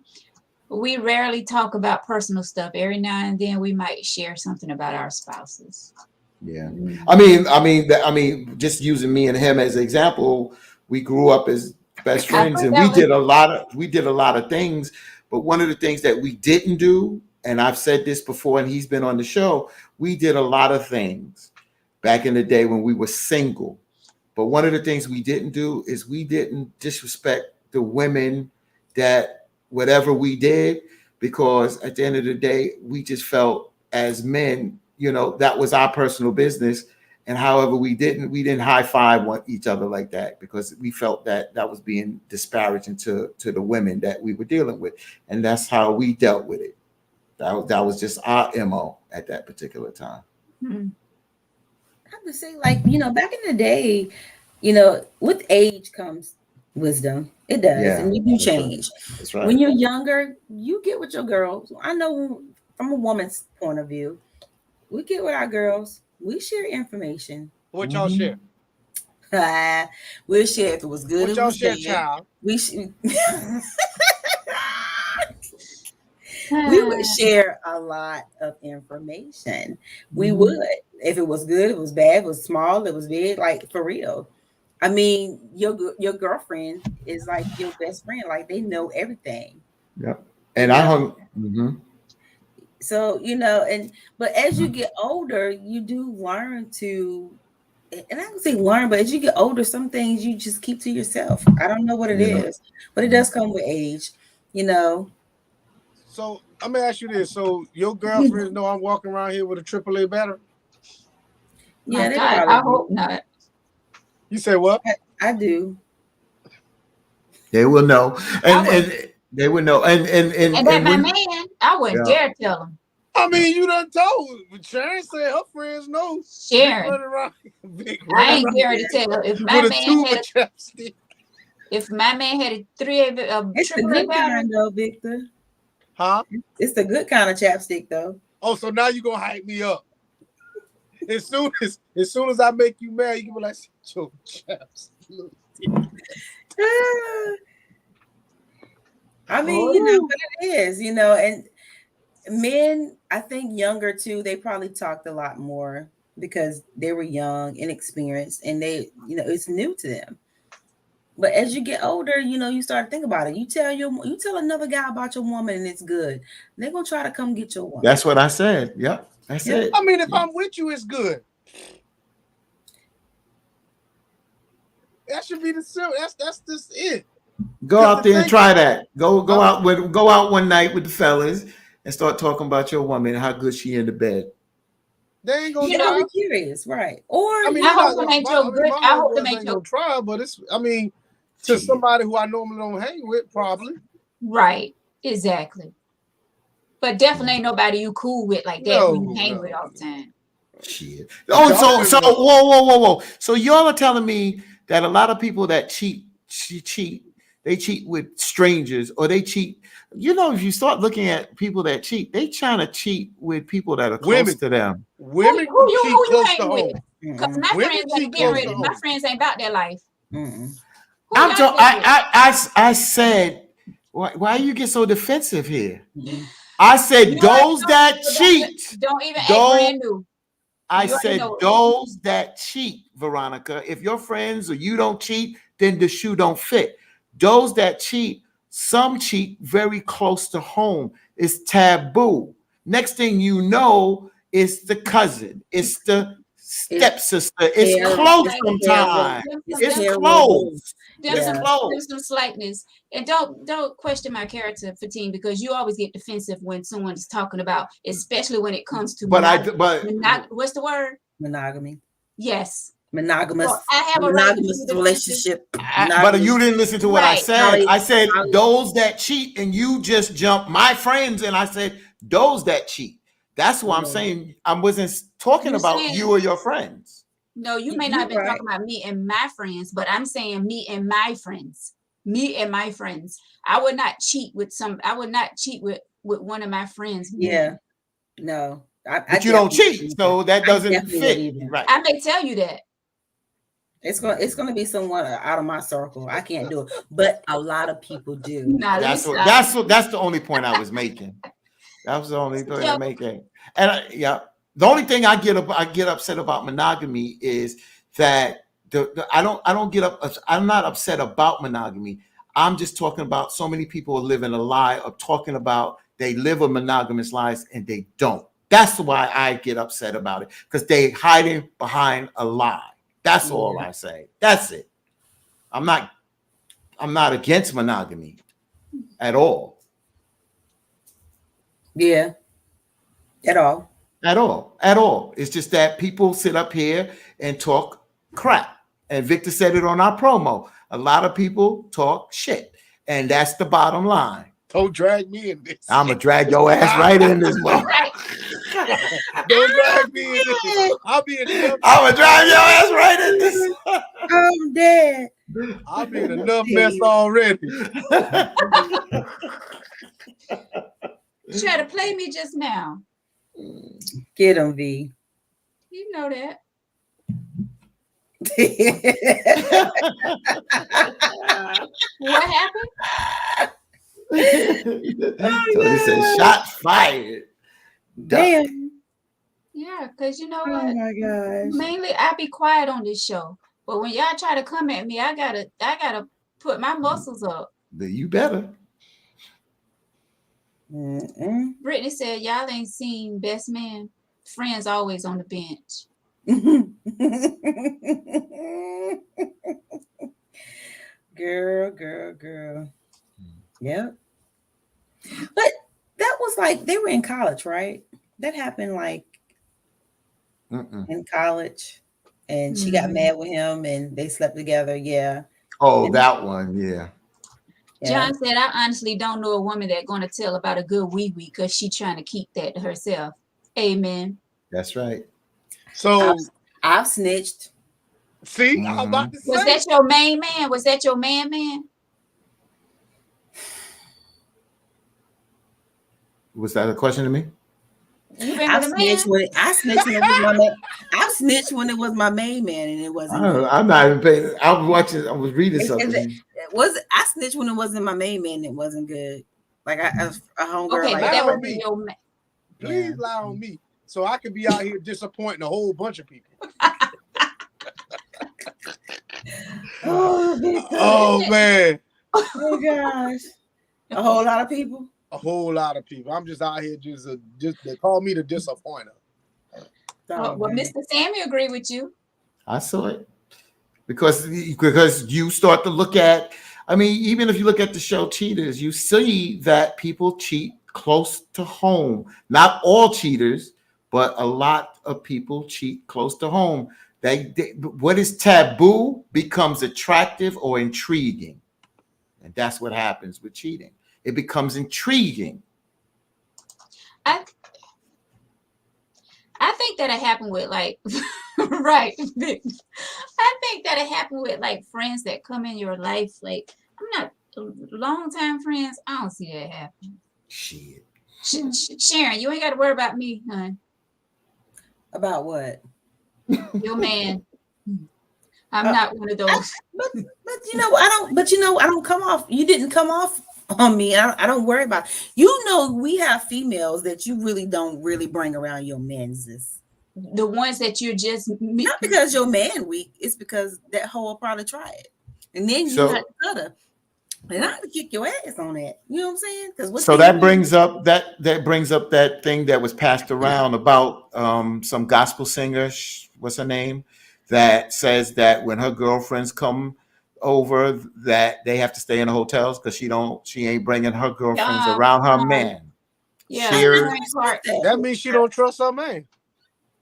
We rarely talk about personal stuff. Every now and then we might share something about our spouses. Yeah. I mean, just using me and him as an example, we grew up as best friends and we did a lot of things. But one of the things that we didn't do, and I've said this before, and he's been on the show, we did a lot of things back in the day when we were single. But one of the things we didn't do is we didn't disrespect the women that whatever we did, because at the end of the day, we just felt as men, that was our personal business. And however we didn't high five each other like that, because we felt that was being disparaging to the women that we were dealing with. And that's how we dealt with it. That was just our MO at that particular time. Mm-hmm. I would say, back in the day, with age comes wisdom. It does. Yeah, and you do change. That's right. When you're younger, you get with your girls. I know from a woman's point of view, we get with our girls. We share information. What y'all share? We'll share if it was good. What y'all share, child? We would share a lot of information. We would. If it was good, it was bad, it was small, it was big, like for real. I mean, your girlfriend is like your best friend. Like they know everything. Yep. And I hung. Mm-hmm. So, but as you get older, you do learn to, and I don't say learn, but as you get older, some things you just keep to yourself. I don't know what it is, but it does come with age, So I'm gonna ask you this. So your girlfriends know I'm walking around here with a AAA battery? Yeah, I hope not. You say what? I do. They will know. And they would know. And that my man, I wouldn't dare tell him. I mean, you done told. Sharon said her friends know. Sharon. I ain't dare to tell her. If my man had a 3A it's the good kind though, Victor. Huh? It's the good kind of chapstick though. Oh, so now you gonna hype me up. As soon as I make you mad, you can be like, your chapstick. I mean, you know what it is, and men, I think younger too, they probably talked a lot more because they were young, inexperienced, and they, it's new to them. But as you get older, you start to think about it. You tell another guy about your woman and it's good. They're gonna try to come get your woman. That's what I said. Yep. That's it. I mean, if I'm with you, it's good. That should be the simple. That's just it. Go out there and try that. Go out one night with the fellas and start talking about your woman and how good she in the bed. They ain't gonna be curious, right? Or I hope it ain't your good. I hope it ain't your try, but it's. I mean, to somebody who I normally don't hang with, probably. Right. Exactly. But definitely ain't nobody you cool with like that when you hang with all the time. Shit. Oh, so whoa. So y'all are telling me that a lot of people that cheat, they cheat with strangers or they cheat. If you start looking at people that cheat, they trying to cheat with people that are close to them. Women who cheat you close hang to with? home. Because my friends ain't getting ready. My friends ain't about that life. I said, why you get so defensive here? I said those that cheat. Don't even act brand new. I said those that cheat, Veronica. If your friends or you don't cheat, then the shoe don't fit. Those that cheat, some cheat very close to home. It's taboo. Next thing you know, it's the cousin. It's the stepsister. It's close sometimes. It's close. There's some slightness. And don't question my character, Fatim, because you always get defensive when someone is talking about, especially when it comes to what's the word? Monogamy. Yes. Monogamous. So I have a right to monogamous do the relationship. But you didn't listen to what I Right. said. I said those that cheat, and you just jumped my friends, and I said those that cheat. That's what I'm saying. I wasn't talking about you or your friends. No, you may not have been talking about me and my friends, but I'm saying me and my friends. Me and my friends. I would not cheat with one of my friends. Yeah. No. But you don't cheat, so that doesn't fit. Right. I may tell you that. It's gonna be someone out of my circle. I can't do it, but a lot of people do. That's the only point I was making. That was the only point I'm making. And the only thing I get upset about monogamy is that I'm not upset about monogamy. I'm just talking about so many people are living a lie of talking about they live a monogamous life and they don't. That's why I get upset about it, because they hiding behind a lie. That's all I say. That's it. I'm not against monogamy at all. Yeah. At all. At all. It's just that people sit up here and talk crap. And Victor said it on our promo. A lot of people talk shit. And that's the bottom line. Don't drag me in this. I'm going to drag your ass right in this one. Don't drag me in this. I'll be in enough. I'm going to drag your ass right in this. I'm dead. I'll be in enough mess already. You tried to play me just now. Get him, V. You know that. What happened? So he said, shot fired. Damn. Yeah, because you know Oh what? my gosh. Mainly I be quiet on this show. But when y'all try to come at me, I gotta put my muscles up. You better. Brittany said, y'all ain't seen Best Man. Friends always on the bench. Girl. Yep. But that was like they were in college, right? That happened like in college, and she got mad with him, and they slept together. Yeah. Oh, that one. Yeah. John said, I honestly don't know a woman that's going to tell about a good wee-wee because she's trying to keep that to herself. Amen. That's right. So I've snitched. See, I was about to say. Was that your main man? Was that your man? Was that a question to me? I snitched when it was my main. I snitched when it was my main man, and it wasn't. I'm not even paying. I was reading something. I snitched when it wasn't my main man. It wasn't good. Like a homegirl. Okay, like that lie would on be me. your man. Please lie on me, so I could be out here disappointing a whole bunch of people. Oh man. Oh gosh. A whole lot of people. A whole lot of people. I'm just out here just they call me the disappointer. Well, Mr. Sammy agree with you. I saw it because you start to look at. I mean, even if you look at the show Cheaters, you see that people cheat close to home. Not all cheaters, but a lot of people cheat close to home. What is taboo becomes attractive or intriguing, and that's what happens with cheating. It becomes intriguing. I think that it happened with like right. I think that it happened with like friends that come in your life. Like I'm not long-time friends. I don't see that happen. Shit. Sharon, you ain't got to worry about me, hon. About what? Your man. I'm not one of those. But I don't come off. You didn't come off on me. I don't worry about it. You know, we have females that you really don't really bring around your men's. The ones that you're just Not because your man weak, it's because that hoe will probably try it. And then you got to stutter. And I have to kick your ass on that. You know what I'm saying? So that brings up that thing that was passed around about some gospel singer, what's her name, that says that when her girlfriends come over, that they have to stay in the hotels because she ain't bringing her girlfriends around her man. Yeah, that means she don't trust her man.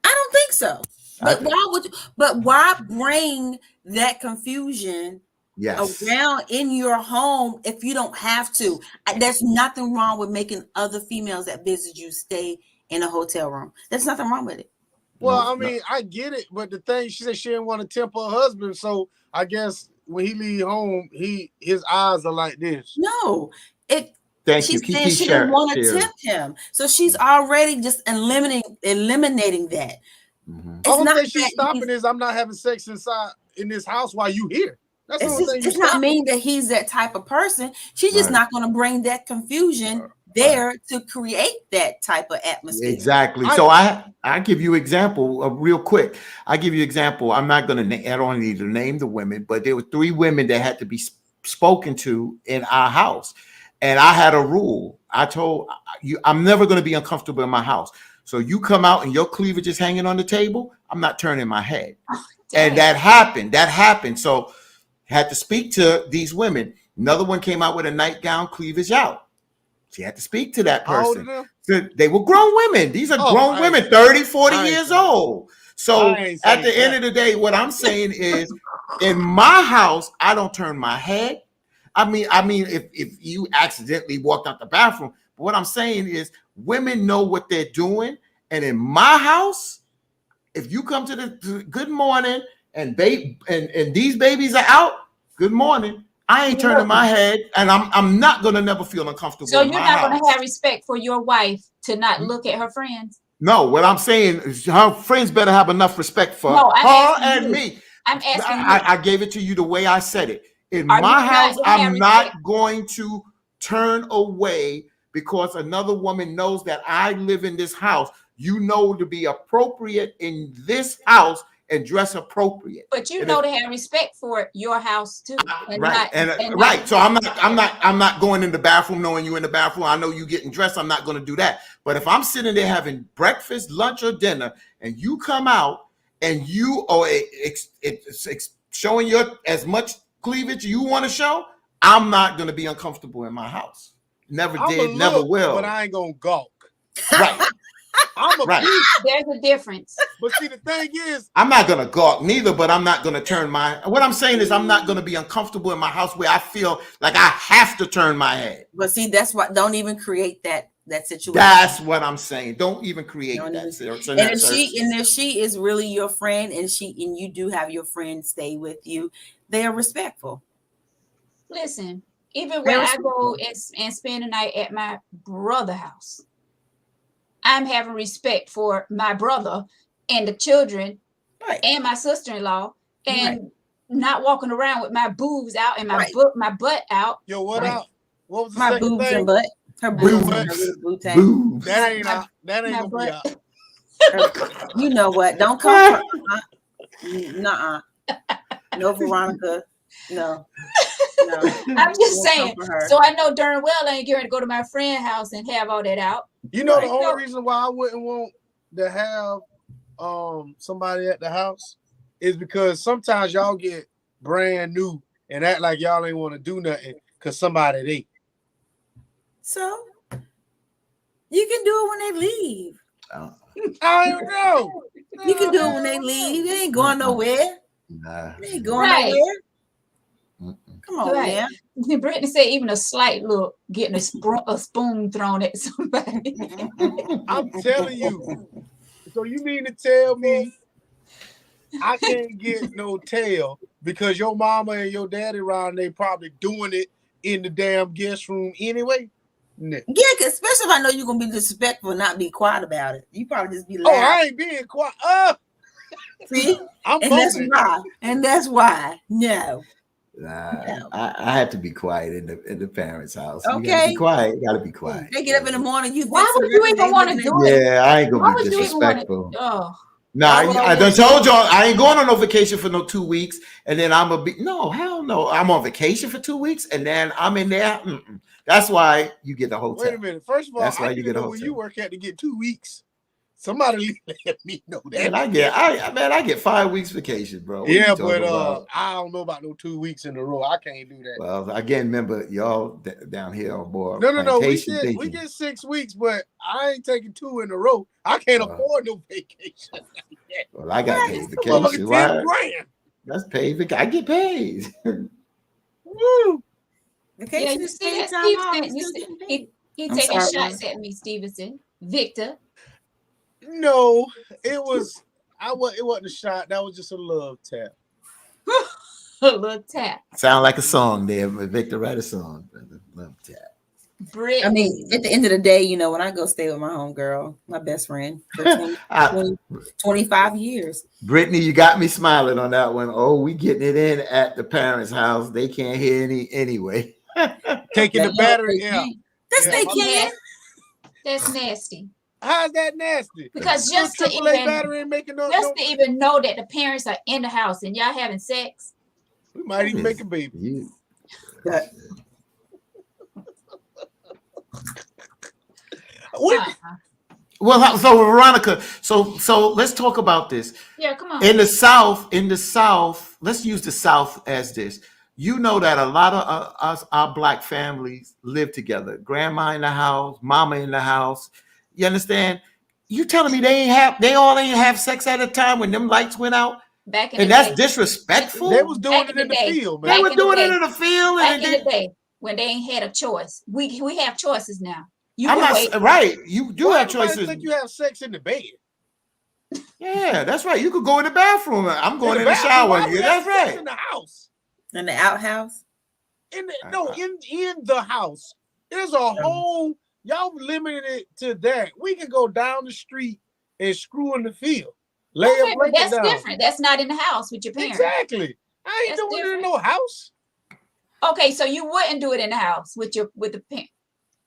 I don't think so. But why would you, but why bring that confusion around in your home if you don't have to? There's nothing wrong with making other females that visit you stay in a hotel room. There's nothing wrong with it. Well, I mean, I get it, but the thing, she said she didn't want to tempt her husband, so I guess when he leave home, his eyes are like this. No, She's saying she didn't want to tempt him, so she's already just eliminating that. Mm-hmm. The only thing she's stopping is I'm not having sex inside in this house while you here. That's the only thing. It's not mean that he's that type of person. She's just not going to bring that confusion there to create that type of atmosphere. Exactly. So I give you example real quick. I give you example. I'm not going to. I don't need to name the women, but there were 3 women that had to be spoken to in our house, and I had a rule. I told you I'm never going to be uncomfortable in my house. So you come out and your cleavage is hanging on the table, I'm not turning my head. And that happened. So had to speak to these women. Another one came out with a nightgown, cleavage out. She had to speak to that person. So they were grown women. These are grown women, 30, 40 years old. So at the end of the day, what I'm saying is in my house, I don't turn my head. I mean, if you accidentally walked out the bathroom, but what I'm saying is women know what they're doing. And in my house, if you come to the good morning and these babies are out, good morning. I ain't turning my head, and I'm not gonna never feel uncomfortable. So you're not gonna have respect for your wife to not look at her friends? No, what I'm saying is her friends better have enough respect for her and me. I'm asking I gave it to you the way I said it. In my house, I'm not going to turn away because another woman knows that I live in this house. You know to be appropriate in this house and dress appropriate. But you know to have respect for your house too. Right. So I'm not going in the bathroom knowing you in the bathroom. I know you getting dressed. I'm not going to do that. But if I'm sitting there having breakfast, lunch, or dinner, and you come out and you are showing your as much cleavage you want to show, I'm not going to be uncomfortable in my house. Never did, never will. But I ain't gonna gawk. Right. I'm a piece. There's a difference. But see, the thing is, I'm not gonna gawk neither, but I'm not gonna turn my. What I'm saying is, I'm not gonna be uncomfortable in my house where I feel like I have to turn my head. But see, that's what. Don't even create that situation. That's what I'm saying. Don't even create that. And if she is really your friend, and you do have your friend stay with you, they are respectful. Listen, even when I go and spend the night at my brother's house, I'm having respect for my brother and the children and my sister-in-law and not walking around with my boobs out and my butt out. Yo, what up? What was the my second boobs thing? and butt? Her boobs. That ain't out. That ain't gonna be out. You know what? Don't come from nuh-uh. No, Veronica. No. I'm just saying. So I know darn well I ain't going to go to my friend's house and have all that out. You know, the only reason why I wouldn't want to have somebody at the house is because sometimes y'all get brand new and act like y'all ain't want to do nothing because somebody ate. So you can do it when they leave. I don't know. You can do it when they leave. They ain't going nowhere. Nah. They ain't going nowhere. Come on, man. Brittany said even a slight look, getting a spoon thrown at somebody. I'm telling you. So you mean to tell me I can't get no tail because your mama and your daddy around, they probably doing it in the damn guest room anyway? No. Yeah, especially if I know you're going to be disrespectful and not be quiet about it. You probably just be loud. Oh, I ain't being quiet. See? And that's why. No. I have to be quiet in the parents' house. Okay. You gotta be quiet. You gotta be quiet. They get up in the morning. Why would you even want to do it? Yeah, I ain't gonna be disrespectful. No, I done to told y'all I ain't going on no vacation for no 2 weeks, and then I'm gonna be hell no. I'm on vacation for 2 weeks, and then I'm in there. That's why you get the hotel. Wait a minute. First of all, that's why you get a hotel. When you work at to get 2 weeks. Somebody let me know that. Man, I get 5 weeks vacation, bro. What Yeah, you but talking about? I don't know about no 2 weeks in a row. I can't do that. Well, again, remember y'all down here on board. No. Plantation We thinking. get 6 weeks, but I ain't taking 2 in a row. I can't afford no vacation. Well, I got paid Motherfucking vacation. 10 Why? grand. That's paid vacation. I get paid. Woo. Okay, Yeah, so you see that, time off, Stevenson? I'm You still see, getting paid. he I'm taking sorry, shots at me, Stevenson. Victor. No, it wasn't a shot. That was just a love tap. A little tap. Sound like a song there, but Victor write a song. Love tap. Brittany. I mean, at the end of the day, you know, when I go stay with my homegirl, my best friend for 25 years. Brittany, you got me smiling on that one. Oh, we getting it in at the parents' house. They can't hear anyway. Taking the battery out. Yes, Yeah, they my can. That's nasty. How's that nasty? Because just to AAA battery ain't making no. to even know that the parents are in the house and y'all having sex. We might even make a baby. Well, so Veronica, so let's talk about this. Yeah, come on. In the South, let's use the South as this. You know that a lot of our Black families live together. Grandma in the house, mama in the house. You understand? You telling me they all ain't have sex at a time when them lights went out? Back in and the that's day. disrespectful. They was doing it in the field, man. They were doing it in the field. Back in the day when they ain't had a choice. We have choices now. I'm not right. You do have choices. Think you have sex in the bed? Yeah, that's right. You could go in the bathroom. I'm going in the shower. That's right. In the house. In the outhouse. In the house. There's a whole. Y'all limited it to that. We can go down the street and screw in the field. Okay, but that's different. That's not in the house with your parents. Exactly. I ain't doing it in no house. Okay, so you wouldn't do it in the house with the parents.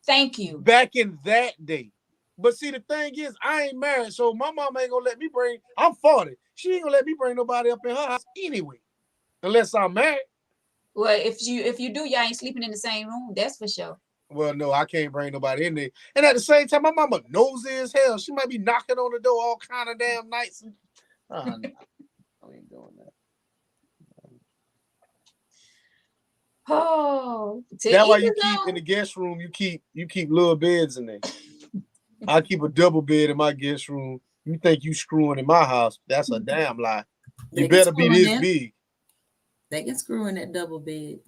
Thank you. Back in that day. But see, the thing is, I ain't married, so my mom ain't gonna let me bring. I'm 40. She ain't gonna let me bring nobody up in her house anyway, unless I'm married. Well, if you do, y'all ain't sleeping in the same room. That's for sure. Well, no, I can't bring nobody in there. And at the same time, my mama nosy as hell. She might be knocking on the door all kind of damn nights. No, I ain't doing that. Oh, that's why you keep in the guest room. You keep little beds in there. I keep a double bed in my guest room. You think you screwing in my house? That's a damn lie. You better be this big. They can screw in that double bed.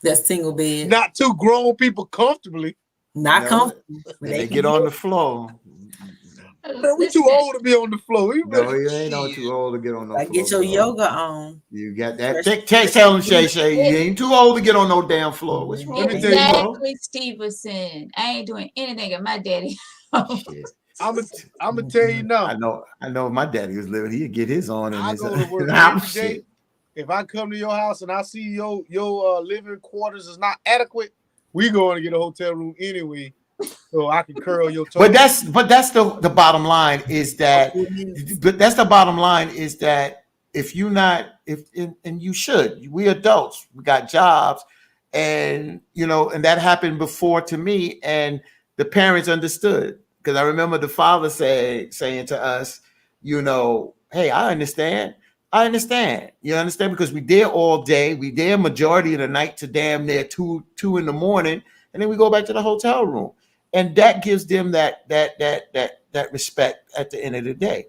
That single bed. Not two grown people comfortably. Not comfortable. They get on the floor. Man, we too old to be on the floor. No, you ain't too old to get on the floor. Get your yoga on. You got that. Tell them, Shay, you ain't too old to get on no damn floor. What's wrong with you? Exactly, Stevenson. I ain't doing anything at my daddy. I'm gonna tell you now. I know. My daddy was living. He'd get his on. I go to work every day. If I come to your house and I see your living quarters is not adequate, we going to get a hotel room anyway, so I can curl your toes. But that's the bottom line is that. But that's the bottom line is that if you not and you should, we adults, we got jobs, and and that happened before to me, and the parents understood because I remember the father saying to us, hey, I understand. You understand? Because we there all day. We there majority of the night to damn near 2 in the morning. And then we go back to the hotel room. And that gives them that respect at the end of the day.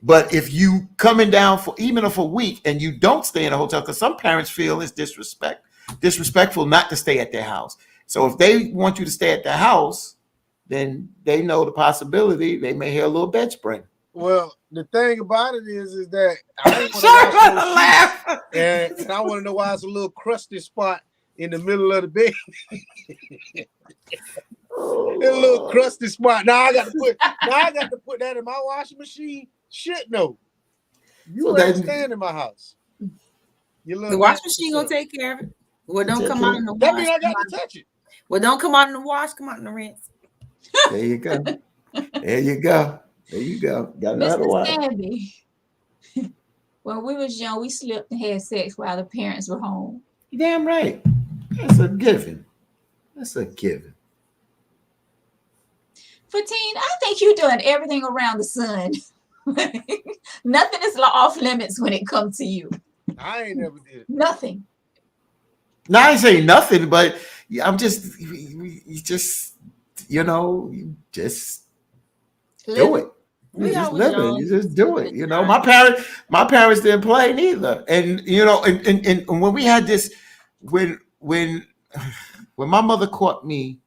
But if you coming down for even for a week and you don't stay in a hotel, because some parents feel it's disrespectful not to stay at their house. So if they want you to stay at their house, then they know the possibility they may hear a little bed spring. Well, the thing about it is that I laugh, and I want to know why it's a little crusty spot in the middle of the bed. A little crusty spot. Now I got to put that in my washing machine. Shit, no. You understand in my house. The washing machine gonna take care of it. Well, don't come out in the wash. That means I got to touch it. Well, don't come out in the wash. Come out in the rinse. There you go. There you go. There you go. Got another one. When we was young, we slept and had sex while the parents were home. You're damn right. That's a given. Fatine, I think you're doing everything around the sun. Nothing is off limits when it comes to you. I ain't never did it. Nothing. No, I ain't saying nothing, but I'm just, you just, you just do it. You just live it. You just do it. My parents didn't play neither. And and when we had this, when my mother caught me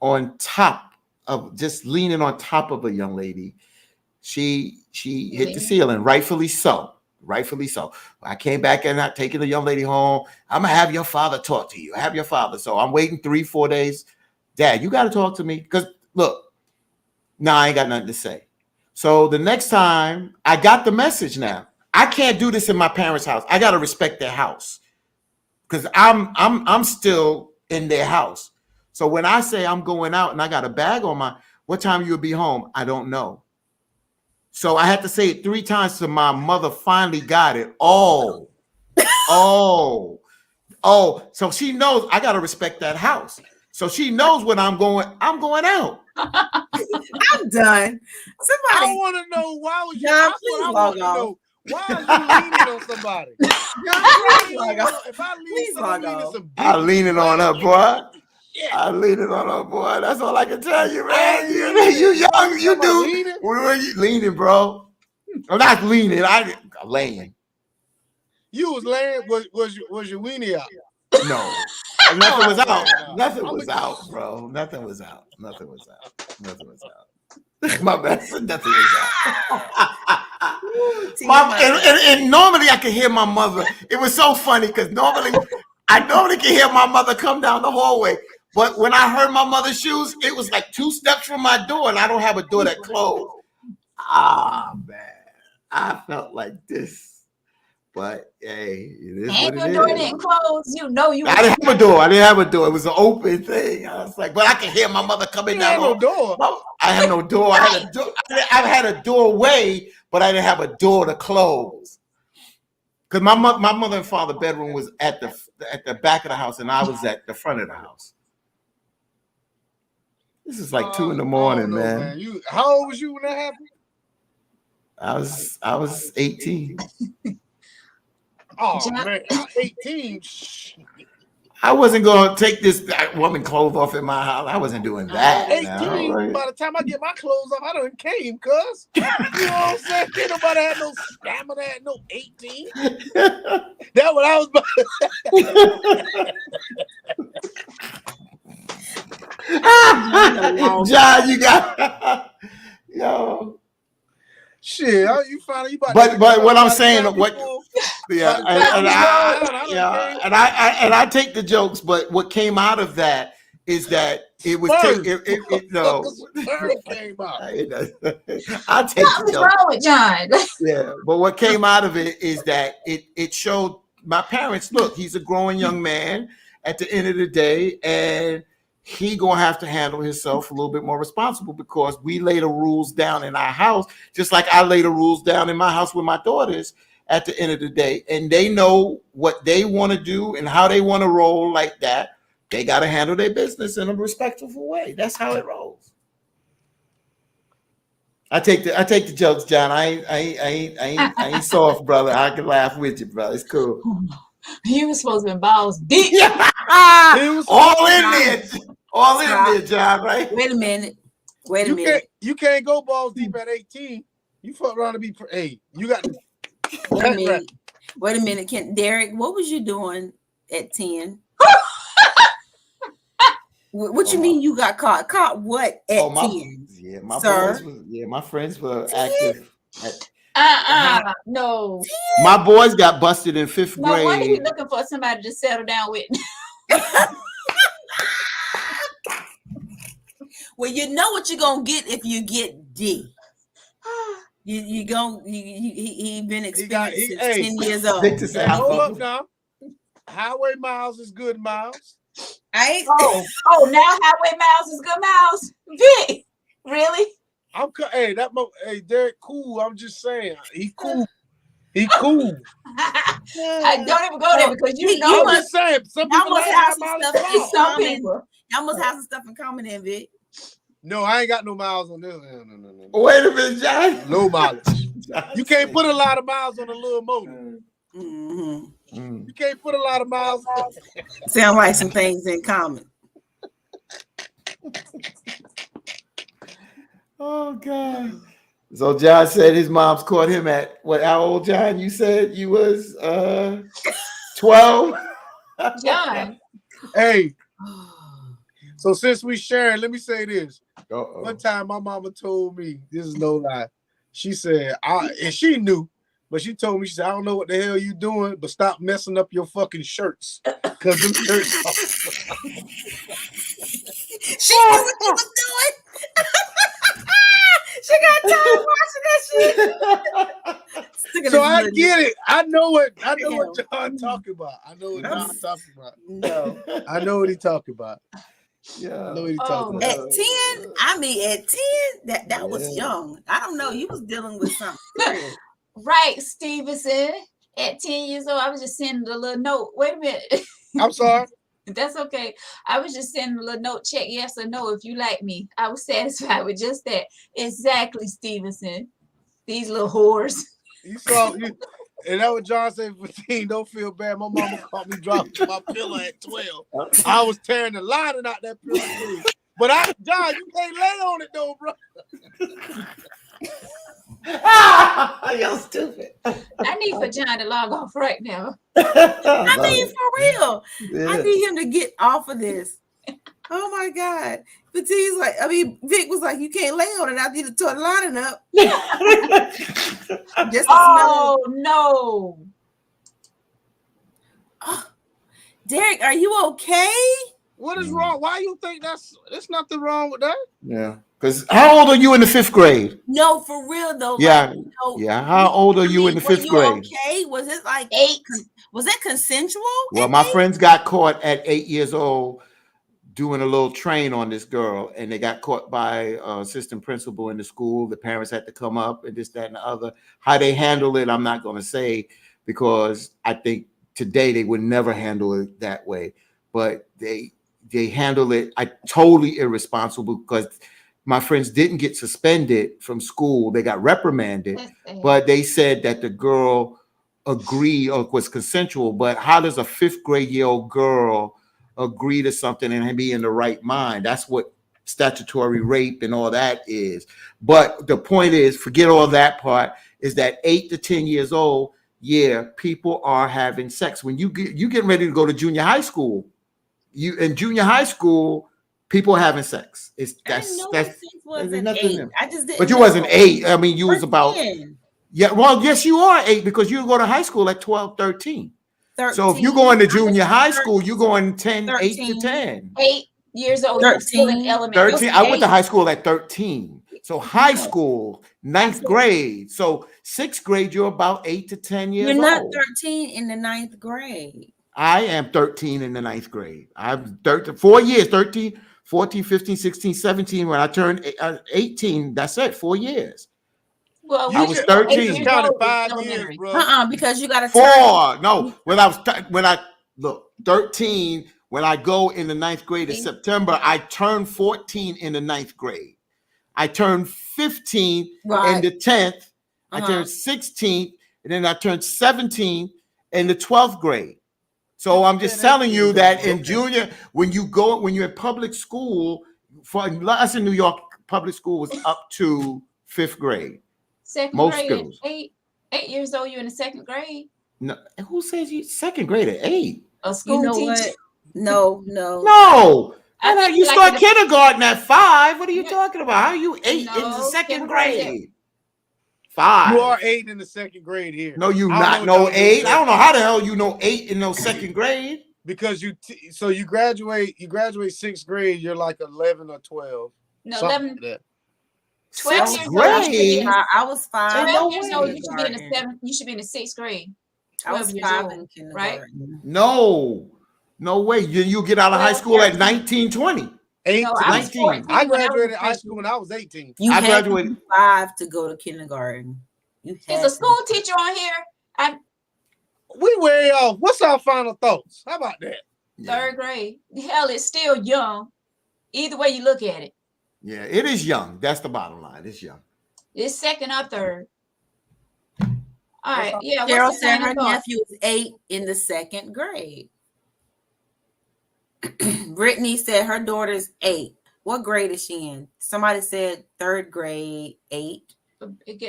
on top of just leaning on top of a young lady, she hit the ceiling, rightfully so. I came back and I taking the young lady home. I'm gonna have your father talk to you. I have your father. So I'm waiting 3-4 days. Dad, you got to talk to me because look, I ain't got nothing to say. So the next time I got the message now, I can't do this in my parents' house. I got to respect their house because I'm still in their house. So when I say I'm going out and I got a bag on what time you'll be home? I don't know. So I had to say it 3 times so my mother finally got it. Oh. So she knows I got to respect that house. So she knows when I'm going out. I'm done. I want to know why was you? John, That's please what I log want to off. know. Why are you leaning on somebody? If I lean, log off. on some I'm leaning on her, boy. Yeah. I'm leaning on her, boy. That's all I can tell you, man. You young, you do. Leaning? Where are you leaning, bro? I'm not leaning. I'm laying. You was laying. Was your weenie out? No. Nothing was out. Nothing was out, bro. Nothing was out. My bad. Nothing was out. And normally I could hear my mother. It was so funny because I normally can hear my mother come down the hallway. But when I heard my mother's shoes, it was like 2 steps from my door, and I don't have a door that closed. Man. I felt like this. But hey, it is And what it your door is. didn't close. I didn't have a door. It was an open thing. I was like, but I can hear my mother coming down. No door. I had no door. I had a door. I had a doorway, but I didn't have a door to close. Because my mother and father bedroom was at the back of the house, and I was at the front of the house. This is like 2 a.m, man. How old was you when that happened? I was 18. Oh man, 18. I wasn't going to take this woman clothes off in my house. I wasn't doing that. 18. No. By the time I get my clothes off, I done came, cuz. You know what I'm saying? Ain't nobody had no stamina at no 18. That's what I was about. John, you got yo. Shit, you finally about. But what I'm saying, and I take the jokes, but what came out of that is that it was no. Came out. I'll take What's wrong with John? Yeah, but what came out of it is that it showed my parents. Look, he's a growing young man at the end of the day, and he gonna have to handle himself a little bit more responsible because we lay the rules down in our house, just like I lay the rules down in my house with my daughters at the end of the day. And they know what they want to do and how they want to roll like that. They got to handle their business in a respectful way. That's how it rolls. I take the jokes, John. I ain't soft, brother. I can laugh with you, brother. It's cool. He was supposed to be balls deep. All in there, John, right? Wait a minute. You can't go balls deep at 18. You fuck around to be. Hey, you got. Wait a minute. Derek, what was you doing at 10? What you mean you got caught? Caught what at 10? Yeah, my friends were active. No. My boys got busted in 5th grade. No wonder he's looking for somebody to settle down with. Well, you know what you're gonna get if you get D. He been experienced since 10 years old. Hold up now. Highway miles is good miles. Now highway miles is good miles. Vic, really? Hey, Derek, cool. I'm just saying, he cool. He cool. I don't even go there because you know. I'm just saying, some people must have some stuff. Some people. Y'all must have some stuff in common, then, Vic. No, I ain't got no miles on this. No. Wait a minute, John. Low mileage. John You can't said- put a lot of miles on a little motor. Mm-hmm. You can't put a lot of miles. Sound like some things in common. Oh God. So John said his mom's caught him at what? How old, John? You said you was 12. John. Hey, so since we sharing, let me say this. Uh-oh. One time my mama told me, this is no lie. She said, and she knew, but she told me, she said, I don't know what the hell you doing, but stop messing up your fucking shirts. Because them shirts She knew what she was doing. She got tired watching that shit. So I get it. I know what Damn. John talking about. I know what John talking about. No. I know what he talking about. I Yeah. know what he Oh. talking At about. 10, I mean, at 10, that was young. I don't know. You was dealing with something serious. Right, Stevenson. At 10 years old, I was just sending a little note. Wait a minute. I'm sorry. That's okay. I was just sending a little note, check yes or no if you like me. I was satisfied with just that. Exactly, Stevenson. These little whores. You saw you, and that what John said 15. Don't feel bad. My mama caught me dropping my pillow at 12. I was tearing the lining out that pillow too. But John, you can't lay on it though, bro. You're stupid. I need for John to log off right now. I mean, for real. Yeah. I need him to get off of this. Oh my God. But he's like, Vic was like, you can't lay on it after you tore the lining up. Just to Oh, no. smell it. Derek, are you okay? What is wrong? Why you think there's nothing wrong with that? Yeah. Because how old are you in the 5th grade? No, for real though. Yeah. No, Yeah. How old are you in the 5th grade? Okay. Was it like 8. Was that consensual? Well, at my 8? friends got caught at 8 years old doing a little train on this girl, and they got caught by assistant principal in the school. The parents had to come up and this, that, and the other. How they handle it, I'm not going to say, because I think today they would never handle it that way. But they handle it totally irresponsible, because my friends didn't get suspended from school. They got reprimanded, but they said that the girl agreed or was consensual. But how does a 5th grade year old girl agree to something and be in the right mind? That's what statutory rape and all that is. But the point is, forget all that part, is that 8 to 10 years old, yeah, people are having sex. When you getting ready to go to junior high school, in junior high school, people are having sex. That's wasn't nothing 8. there. I just didn't. But you know. wasn't 8. I mean, you was about 10. Yeah, well, yes, you are 8, because you go to high school at 12, 13. 13. So if you go into junior high school, you going 10, 8 to 10. 8 years old. You're still in 13. elementary. 13. I went to high school at 13. So high school, 9th grade. So 6th grade, you're about 8 to 10 years You're not old. 13 in the 9th grade. I am 13 in the 9th grade. I'm 4 years, 13, 14, 15, 16, 17. When I turned 18, that's it, 4 years. Well, I was 13. You just counted 5 years, bro. Because you got to 4. No, when I look 13, when I go in the 9th grade in September, I turned 14 in the 9th grade. I turned 15 in the 10th. I turned 16, and then I turned 17 in the 12th grade. So I'm just telling you that in junior, when you're in public school, for us in New York, public school was up to 5th grade. Second Most grade, schools. 8 years old, you're in the 2nd grade. No, who says you 2nd grade at 8? A school You know teacher. what? No. No. I think You like start in the- kindergarten at 5. What are you Yeah. talking about? How are you 8 No, in the 2nd kindergarten. grade? 5. You are 8 in the 2nd grade here. No, you I not don't know know 8. that. I don't know how the hell you know 8 in no 2nd grade. Because you graduate 6th grade, you're like 11 or 12. No, something 11, like that. 12 Sixth years old. You should be in grade? I was 5. 12 no years way. old. You should be in the 7th. You should be in the 6th grade. I was 12 years 5 old, in right? kindergarten. No way. You get out of high school at 19, 20. 8 No, to I was 19. 14 I when I was graduated in high high school when I was 18. You I had graduated- to be 5 to go to kindergarten. Is a school teacher on here? We way off. What's our final thoughts? How about that? Third grade. Hell, it's still young. Either way you look at it. Yeah, it is young. That's the bottom line. It's young. It's second or third. All right. Yeah. Cheryl What's the said final her thought? nephew is 8 in the 2nd grade. Brittany said her daughter's 8. What grade is she in? Somebody said 3rd grade, 8.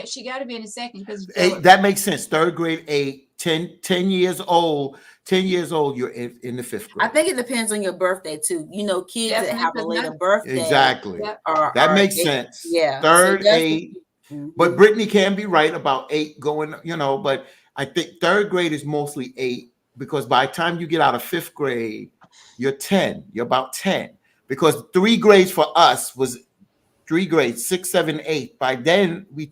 She got to be in the second because 8, that makes sense. 3rd grade, 8, 10 years old. 10 years old, you're in the 5th grade. I think it depends on your birthday too. You know, kids that have a later birthday. Exactly. Yep. That makes sense. Yeah. 3rd, So 8. But Brittany can be right about 8 going, but I think 3rd grade is mostly 8 because by the time you get out of 5th grade, you're 10. You're about 10 because 3 grades for us was 3 grades, 6, 7, 8. By then we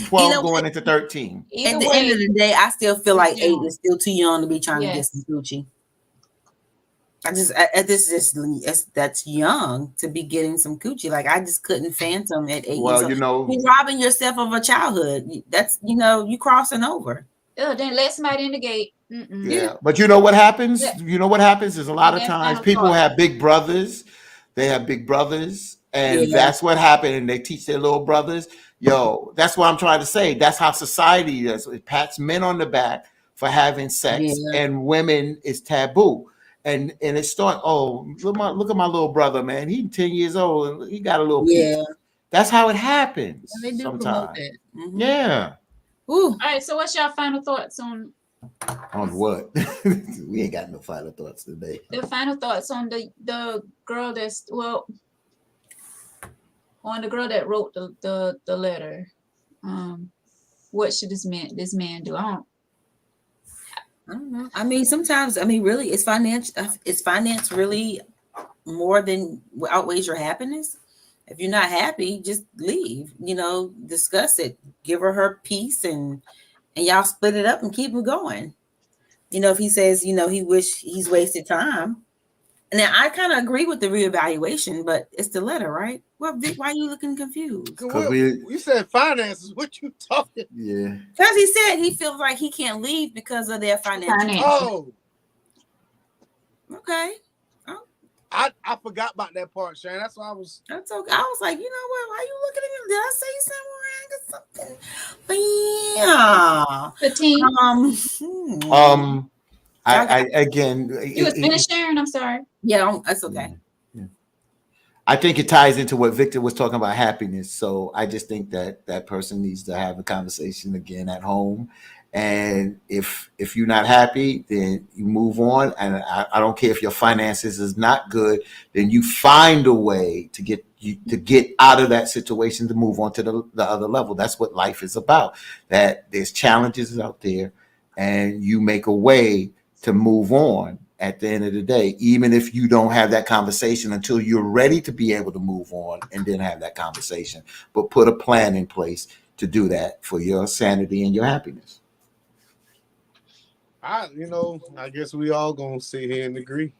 12 going into 13. At the end of the day, I still feel like 8 is still too young to be trying to get some Gucci. That's young to be getting some coochie. Like I just couldn't fathom at 8 years old. You're robbing yourself of a childhood. That's you crossing over. Oh, then let somebody in the gate. Yeah, but you know what happens? You know what happens is a lot of times people have big brothers. They have big brothers, and that's what happened. And they teach their little brothers. Yo, that's what I'm trying to say. That's how society is. It pats men on the back for having sex, and women is taboo. And it starts. Oh, look at my little brother, man. He's 10 years old and he got a little piece. That's how it happens. They do sometimes. That. Yeah. Ooh. All right. So, what's your final thoughts on what? We ain't got no final thoughts today. The final thoughts on the girl on the girl that wrote the letter. What should this man do? I don't know. I mean, sometimes, really, is finance really more than outweighs your happiness? If you're not happy, just leave. Discuss it. Give her piece, and y'all split it up and keep it going. If he says, he wish he's wasted time. And then I kind of agree with the reevaluation, but it's the letter, right? Well, Vic, why are you looking confused? You said finances. What you talking? Yeah. Because he said he feels like he can't leave because of their financial. Oh. Okay. Oh. I forgot about that part, Shane. That's why I was. That's okay. I was like, you know what? Why are you looking at me? Did I say something? But yeah. I again. You was finished, Sharon. I'm sorry. Yeah, that's okay. Yeah. I think it ties into what Victor was talking about, happiness. So I just think that person needs to have a conversation again at home. And if you're not happy, then you move on. And I don't care if your finances is not good, then you find a way to get out of that situation, to move on to the other level. That's what life is about. That there's challenges out there, and you make a way to move on at the end of the day, even if you don't have that conversation until you're ready to be able to move on and then have that conversation. But put a plan in place to do that for your sanity and your happiness. I guess we all gonna sit here and agree.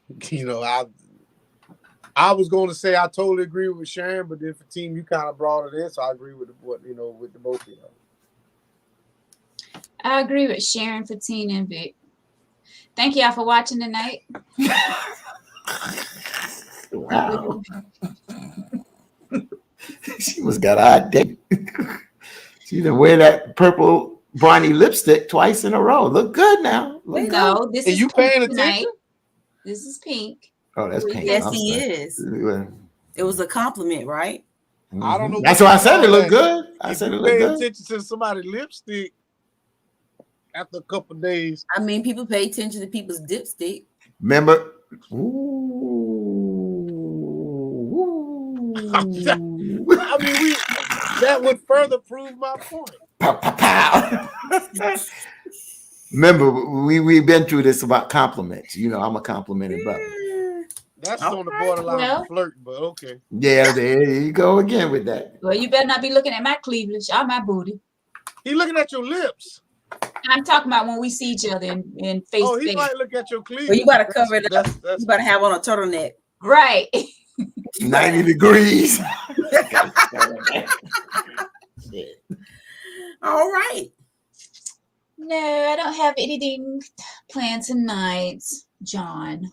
I was going to say I totally agree with Sharon, but then for team, you kind of brought it in, so I agree with with the both of y'all. I agree with Sharon, Fatine, and Vic. Thank y'all for watching tonight. Wow. She was got an idea. She didn't wear that purple briny lipstick twice in a row. Look good now. This is you paying attention? Tonight. This is pink. Oh, that's pink. Yes, he is. It was a compliment, right? Mm-hmm. I don't know. That's why I said it looked good. I said it looked good. Pay attention to somebody's lipstick after a couple of days. I mean, people pay attention to people's dipstick. Remember? That would further prove my point. Pow, pow, pow. Remember, we've been through this about compliments. I'm a complimenting brother. That's on the borderline of flirting, but okay. Yeah, there you go again with that. Well, you better not be looking at my cleavage or my booty. He looking at your lips. I'm talking about when we see each other in face to face. He might look at your cleavage. Well, you got to cover it up. You got to have on a turtleneck. Right. 90 degrees. All right. No, I don't have anything planned tonight, John.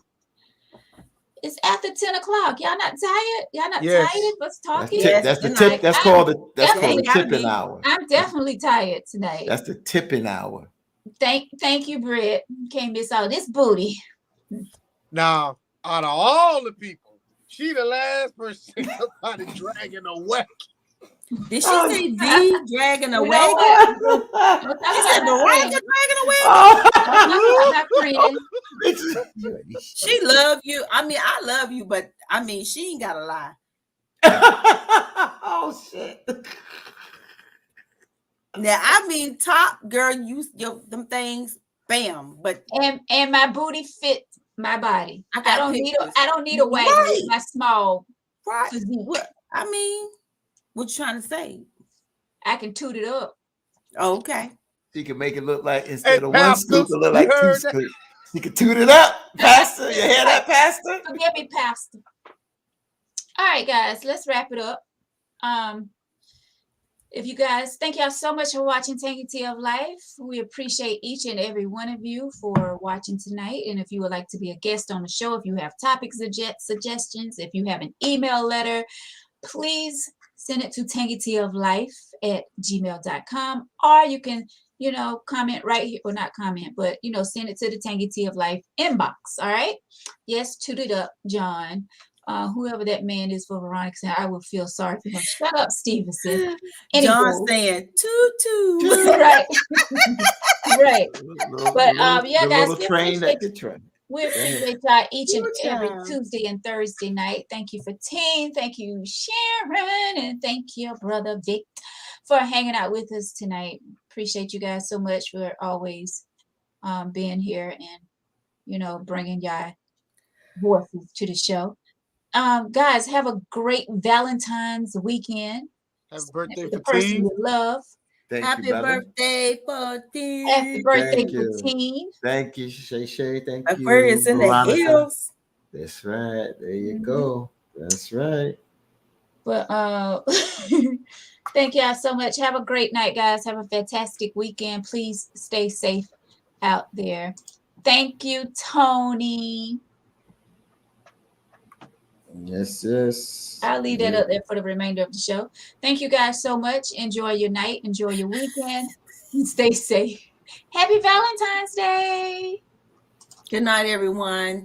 It's after 10 o'clock. Y'all not tired? Y'all not Yes. tired of us talking? Yes, That's the good tip. night. That's called the Definitely gotta tipping be. hour. I'm definitely tired tonight. That's the tipping hour. Thank you, Britt. Can't miss all this booty. Now, out of all the people, she the last person somebody dragging away. Did she say the dragging You away? know what? Don't talk She about said the my wagon friend. dragging away. Don't talk about my friend. She love you. I mean, I love you, but I mean, she ain't gotta lie. Oh shit. Now, I mean, top girl, them things, bam. But And my booty fit my body. I I got don't need pictures. I don't need a wagon Right. with my small right, physique. what I mean, what you trying to say? I can toot it up. Okay. She can make it look like instead Hey, of one Pastor, scoop, it look you like two heard that? scoops. She can toot it up, Pastor. You hear that, Pastor? Forgive me, Pastor. All right, guys, let's wrap it up. If you guys, thank y'all so much for watching Tangy Tea of Life. We appreciate each and every one of you for watching tonight. And if you would like to be a guest on the show, if you have topic suggestions, if you have an email letter, please send it to tangyteaoflife@gmail.com, or you can, comment right here, or not comment, but, send it to the Tangy Tea of Life inbox. All right. Yes. Toot it up, John. Whoever that man is for Veronica saying, I will feel sorry for him. Shut up, Stevenson. John saying toot toot. Right. Right. But yeah, the guys, little train that could train. we appreciate y'all each and Good every job. Tuesday and Thursday night. Thank you for Teen. Thank you, Sharon. And thank you, Brother Vic, for hanging out with us tonight. Appreciate you guys so much for always being here and, bringing y'all voices to the show. Guys, have a great Valentine's weekend. Happy birthday The for person Teen. you love. Thank Happy you, brother. birthday for Teen. Happy birthday Thank for you. Teen. Thank you, Shay. Thank you, Aquarius in the Veronica. hills. That's right. There you go. That's right. But thank y'all so much. Have a great night, guys. Have a fantastic weekend. Please stay safe out there. Thank you, Tony. Yes. I'll leave that up there for the remainder of the show. Thank you guys so much. Enjoy your night. Enjoy your weekend. And stay safe. Happy Valentine's Day. Good night, everyone.